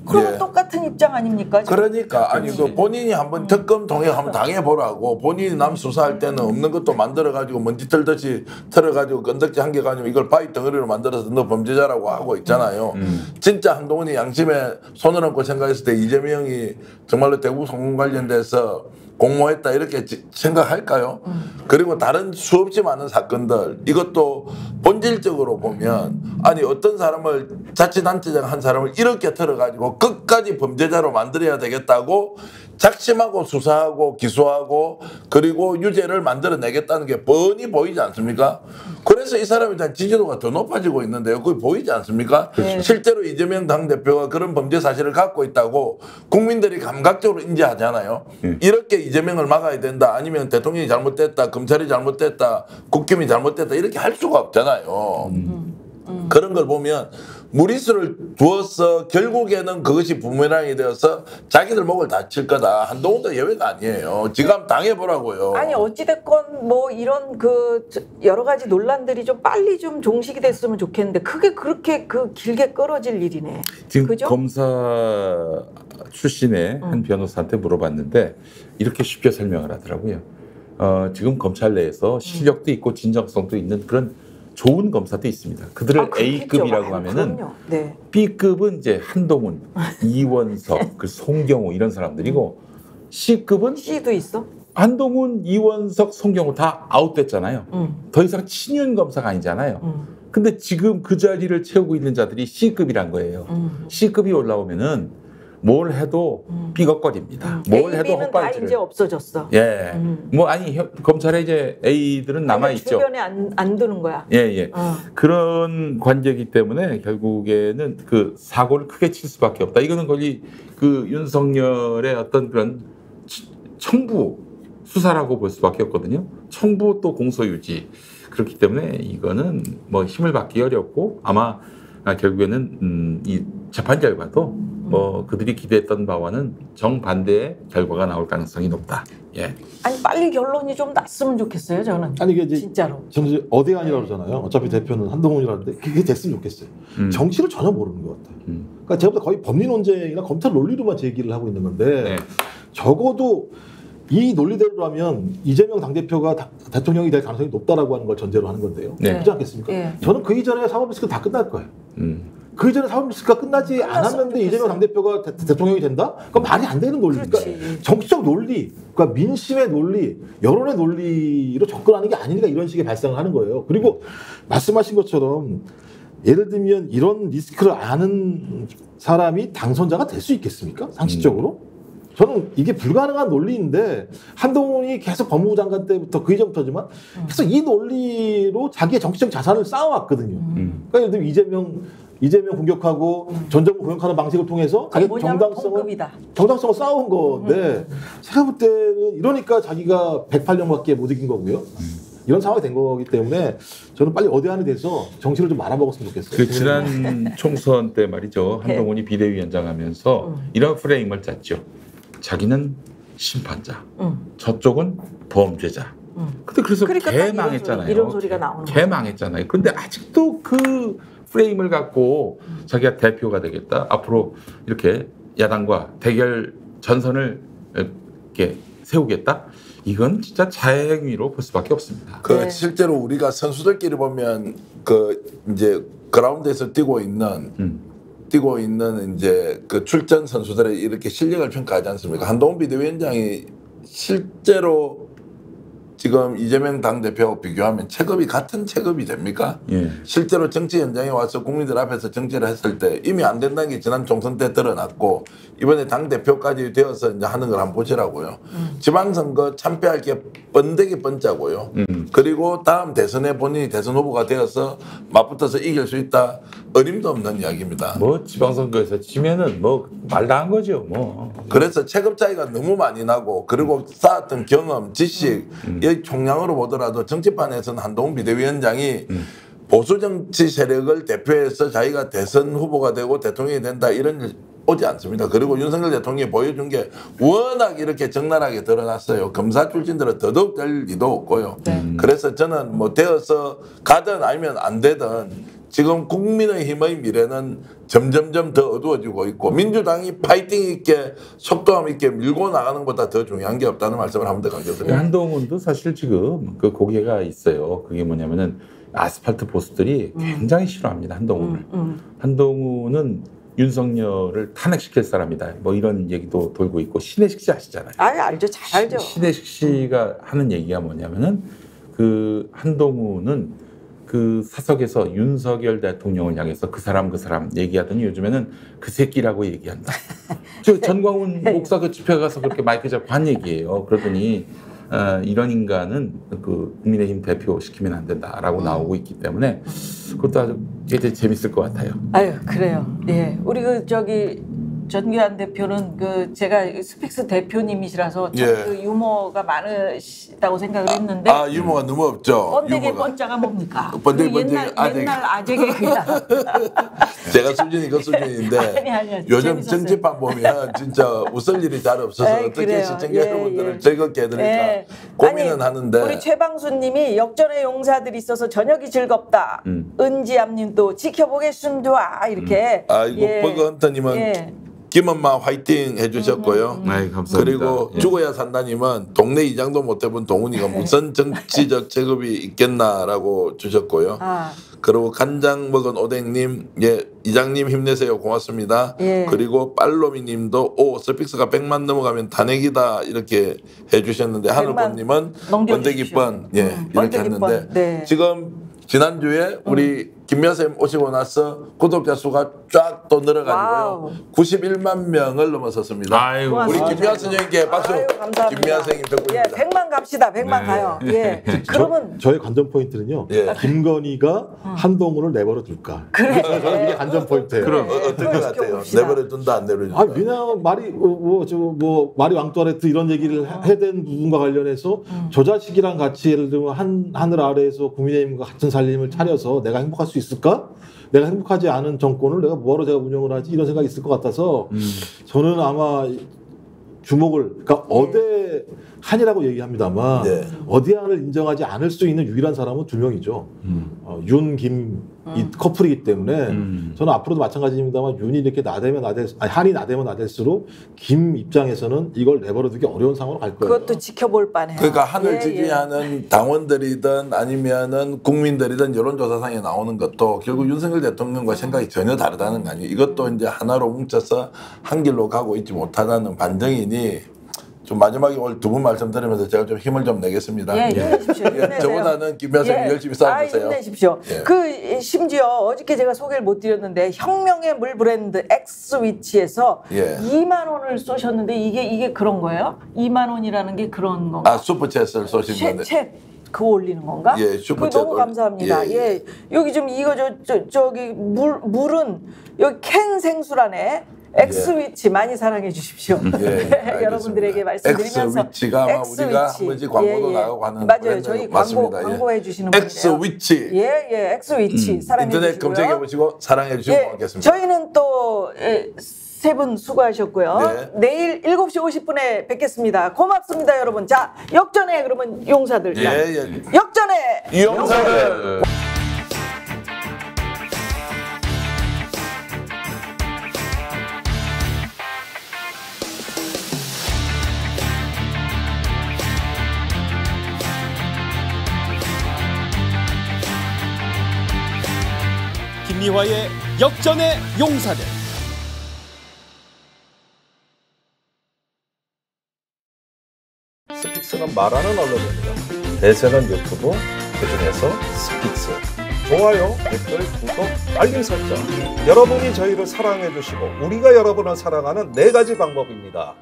그럼 똑같은 입장 아닙니까? 지금? 그러니까 아니 그 본인이 한번 특검 통해 한번 당해보라고 본인이 남 수사할 때는 없는 것도 만들어가지고 먼지 털듯이 털어가지고 건덕지 한 개 가지고 이걸 바위 덩어리로 만들어서 너 범죄자라고 하고 있잖아요. 진짜 한동훈이 양심에 손을 얹고 생각했을 때 이재명이 정말로 대구 성공 관련돼서 공모했다 이렇게 생각할까요? 그리고 다른 수없이 많은 사건들 이것도 본질적으로 보면 아니 어떤 사람을 자치단체장 한 사람을 이렇게 털어가지고 끝까지 범죄자로 만들어야 되겠다고 작심하고 수사하고 기소하고 그리고 유죄를 만들어내겠다는 게 뻔히 보이지 않습니까? 그래서 이 사람에 대한 지지도가 더 높아지고 있는데요. 그게 보이지 않습니까? 네. 실제로 이재명 당대표가 그런 범죄 사실을 갖고 있다고 국민들이 감각적으로 인지하잖아요. 이렇게 이재명을 막아야 된다. 아니면 대통령이 잘못됐다. 검찰이 잘못됐다. 국힘이 잘못됐다. 이렇게 할 수가 없잖아요. 그런 걸 보면 무리수를 두어서 결국에는 그것이 부메랑이 되어서 자기들 목을 다칠 거다. 한동훈도 예외가 아니에요. 지금 당해보라고요. 아니 어찌됐건 뭐 이런 그 여러 가지 논란들이 좀 빨리 좀 종식이 됐으면 좋겠는데 그게 그렇게 그 길게 끌어질 일이네. 지금 그죠? 검사 출신의 한 변호사한테 물어봤는데 이렇게 쉽게 설명을 하더라고요. 지금 검찰 내에서 실력도 있고 진정성도 있는 그런 좋은 검사도 있습니다. 그들을 A급이라고 하면은 네. B급은 이제 한동훈, 이원석, 그 송경호 이런 사람들이고 C급은 C도 있어? 한동훈, 이원석, 송경호 다 아웃됐잖아요. 더 이상 친윤 검사가 아니잖아요. 근데 지금 그 자리를 채우고 있는 자들이 C급이란 거예요. C급이 올라오면은 뭘 해도 삐걱거립니다. 뭘 해도 헛발질을. 다 이제 없어졌어. 예. 뭐 아니 검찰에 이제 A들은 남아 있죠. 주변에 안 두는 거야. 예, 예. 그런 관계이기 때문에 결국에는 그 사고를 크게 칠 수밖에 없다. 이거는 거의 그 윤석열의 어떤 그런 청부 수사라고 볼 수밖에 없거든요. 청부 또 공소유지. 그렇기 때문에 이거는 뭐 힘을 받기 어렵고 아마 결국에는 이 재판 결과도 뭐 그들이 기대했던 바와는 정반대의 결과가 나올 가능성이 높다. 예. 아니 빨리 결론이 좀 났으면 좋겠어요. 저는. 아니 이게 진짜로. 저는 이제 어대안이라고 그러잖아요. 어차피 대표는 한동훈이라는데 그게 됐으면 좋겠어요. 정치를 전혀 모르는 것 같아요. 그러니까 제가 볼 때 거의 법리 논쟁이나 검찰 논리로만 제기를 하고 있는 건데 네. 적어도 이 논리대로라면 이재명 당대표가 대통령이 될 가능성이 높다라고 하는 걸 전제로 하는 건데요. 네. 그렇지 않겠습니까? 네. 저는 그 이전에 사법리스크 다 끝날 거예요. 그 이전에 사법리스크가 끝나지 않았는데 이재명 당대표가 대통령이 된다? 그건 말이 안 되는 논리니까 정치적 논리, 그러니까 민심의 논리, 여론의 논리로 접근하는 게 아니니까 이런 식의 발상을 하는 거예요. 그리고 말씀하신 것처럼 예를 들면 이런 리스크를 아는 사람이 당선자가 될 수 있겠습니까? 상식적으로? 저는 이게 불가능한 논리인데 한동훈이 계속 법무부 장관 때부터 그 이전부터지만 계속 이 논리로 자기의 정치적 자산을 쌓아왔거든요. 그러니까 예를 들면 이재명 공격하고 전 정부 공격하는 방식을 통해서 자기 정당성을 쌓아온 건데 제가 볼 때는 이러니까 자기가 108년밖에 못 이긴 거고요. 이런 상황이 된 거기 때문에 저는 빨리 어대안이 돼서 정치를 좀 말아먹었으면 좋겠어요. 그 지난 총선 때 말이죠. 한동훈이 비대위원장 하면서 이런 프레임을 짰죠. 자기는 심판자, 저쪽은 범죄자. 근데 그래서 개 망했잖아요. 이런 소리가 나오는 개 망했잖아요. 그런데 아직도 그 프레임을 갖고 자기가 대표가 되겠다. 앞으로 이렇게 야당과 대결 전선을 이렇게 세우겠다. 이건 진짜 자행위로 볼 수밖에 없습니다. 네. 실제로 우리가 선수들끼리 보면 그 이제 그라운드에서 뛰고 있는 이제 그 출전 선수들의 이렇게 실력을 평가하지 않습니까? 한동훈 비대위원장이 실제로 지금 이재명 당대표하고 비교하면 체급이 같은 체급이 됩니까? 예. 실제로 정치 현장에 와서 국민들 앞에서 정치를 했을 때 이미 안 된다는 게 지난 총선 때 드러났고 이번에 당대표까지 되어서 이제 하는 걸 한번 보시라고요. 지방선거 참패할 게 번데기 번짜고요. 그리고 다음 대선에 본인이 대선 후보가 되어서 맞붙어서 이길 수 있다. 어림도 없는 이야기입니다. 뭐 지방선거에서 지면은 뭐 말 다 한 거죠. 뭐. 그래서 체급 차이가 너무 많이 나고 그리고 쌓았던 경험, 지식 이 총량으로 보더라도 정치판에서는 한동훈 비대위원장이 보수 정치 세력을 대표해서 자기가 대선 후보가 되고 대통령이 된다 이런 일 오지 않습니다. 그리고 윤석열 대통령이 보여준 게 워낙 이렇게 적나라하게 드러났어요. 검사 출신들은 더더욱 될 리도 없고요. 그래서 저는 뭐 되어서 가든 아니면 안 되든 지금 국민의힘의 미래는 점점점 더 어두워지고 있고 민주당이 파이팅 있게 속도감 있게 밀고 나가는 것보다 더 중요한 게 없다는 말씀을 한 번 더 강조드립니다. 한동훈도 사실 지금 그 고개가 있어요. 그게 뭐냐면은 아스팔트 보수들이 굉장히 싫어합니다. 한동훈을. 한동훈은 윤석열을 탄핵시킬 사람이다. 뭐 이런 얘기도 돌고 있고 신혜식 씨 아시잖아요. 알죠. 잘 알죠. 신혜식 씨가 하는 얘기가 뭐냐면은 그 한동훈은 그 사석에서 윤석열 대통령을 향해서 그 사람 얘기하더니 요즘에는 그 새끼라고 얘기한다. 저 전광훈 목사 그 집회 가서 그렇게 마이크 잡고 한 얘기예요. 그러더니 이런 인간은 그 국민의힘 대표 시키면 안 된다라고 나오고 있기 때문에 그것도 아주 굉장히 재밌을 것 같아요. 아유 그래요. 예, 우리 그 저기 전규환 대표는 그 제가 스픽스 대표님이시라서 참 예. 그 유머가 많으시다고 생각을 했는데 유머가 너무 없죠. 번데기 번자가 뭡니까? 번데기 그 옛날 아재 개그야. 제가 수준이 그 수준인데 아니, 요즘 재밌었어요. 정치판 보면 진짜 웃을 일이 잘 없어서 에이, 어떻게 그래요. 시청자 예, 여러분들을 예. 즐겁게 해드릴까 예. 고민은 아니, 하는데 우리 최방수님이 역전의 용사들이 있어서 저녁이 즐겁다. 은지암님도 지켜보겠습니다. 이렇게. 아이고 예. 버거헌터님은 예. 김엄마 화이팅 해주셨고요. 아이, 감사합니다. 그리고 예. 죽어야 산다님은 동네 이장도 못 해본 동훈이가 무슨 정치적 체급이 있겠나라고 주셨고요. 아. 그리고 간장 먹은 오뎅님, 예, 이장님 힘내세요. 고맙습니다. 예. 그리고 빨로미님도 스픽스가 100만 넘어가면 탄핵이다 이렇게 해주셨는데 하늘꽃님은 넘겨주십시오. 번데기번 예 이렇게 번데기번. 했는데 네. 지금 지난주에 우리 김여쌤 오시고 나서 구독자 수가 쫙 또 늘어가지고요. 와우. 91만 명을 넘어섰습니다. 아이고. 우리 고맙습니다. 김미아 선생님께 박수. 아유, 감사합니다. 김미아 선생님 예, 덕분입니다. 100만 갑시다. 100만 네. 가요. 예. 그러면 저의 관전 포인트는요. 예. 김건희가 한동훈을 내버려 둘까? 그래. 저는 이게 관전 포인트예요. 어떤 것 같아요? 지켜봅시다. 내버려둔다 안 내버려둔다. 왜냐하면 마리 앙뚜아네트 이런 얘기를 해댄 부분과 관련해서 저 자식이랑 같이 예를 들면 하늘 아래에서 국민의힘과 같은 살림을 차려서 내가 행복할 수 있을까? 내가 행복하지 않은 정권을 내가 뭐하러 제가 운영을 하지? 이런 생각이 있을 것 같아서 저는 아마 주목을 그러니까 어대한이라고 얘기합니다만 네. 어대한을 인정하지 않을 수 있는 유일한 사람은 두 명이죠. 윤, 김 이 커플이기 때문에 저는 앞으로도 마찬가지입니다만 윤이 이렇게 한이 나대면 나댈수록 김 입장에서는 이걸 내버려두기 어려운 상황으로 갈 거예요. 그것도 지켜볼 바네요. 그러니까 한을 예, 지지하는 당원들이든 아니면은 국민들이든 여론조사상에 나오는 것도 결국 윤석열 대통령과 생각이 전혀 다르다는 거 아니에요. 이것도 이제 하나로 뭉쳐서 한 길로 가고 있지 못하다는 반증이니 좀 마지막에 오늘 두 분 말씀 들으면서 제가 좀 힘을 좀 내겠습니다. 예, 힘내십시오. 힘내세요. 저보다는 김여사님 열심히 싸워주세요. 힘내십시오. 예. 그 심지어 어저께 제가 소개를 못 드렸는데 혁명의 물 브랜드 엑스위치에서 예. 2만 원을 쏘셨는데 이게 그런 거예요? 2만 원이라는 게 그런 건가? 슈퍼챗을 쏘신 건데. 책 그거 올리는 건가? 예, 슈퍼챗 그거 너무 감사합니다. 예, 예, 예. 여기 좀 이거 저기 물은 여기 캔 생수라네. 엑스위치 많이 사랑해 주십시오. 예, 여러분들에게 말씀드리면서 엑스위치가 아마 우리가 한 번씩 광고도 나가고 하는 맞아요. 저희 맞습니다. 광고해 주시는 분이에요. 엑스위치. 예, 엑스위치 사랑해 인터넷 주시고요. 검색해 보시고 사랑해 주시고 예, 고맙겠습니다. 저희는 또 세 분 수고하셨고요. 네. 내일 7시 50분에 뵙겠습니다. 고맙습니다, 여러분. 자, 역전에 그러면 용사들. 자, 예. 역전에 용사들. 김미화의 역전의 용사들. 스픽스는 말하는 언론입니다. 대세는 유튜브, 그중에서 스픽스. 좋아요, 댓글, 구독, 알림 설정. 여러분이 저희를 사랑해 주시고 우리가 여러분을 사랑하는 4가지 방법입니다.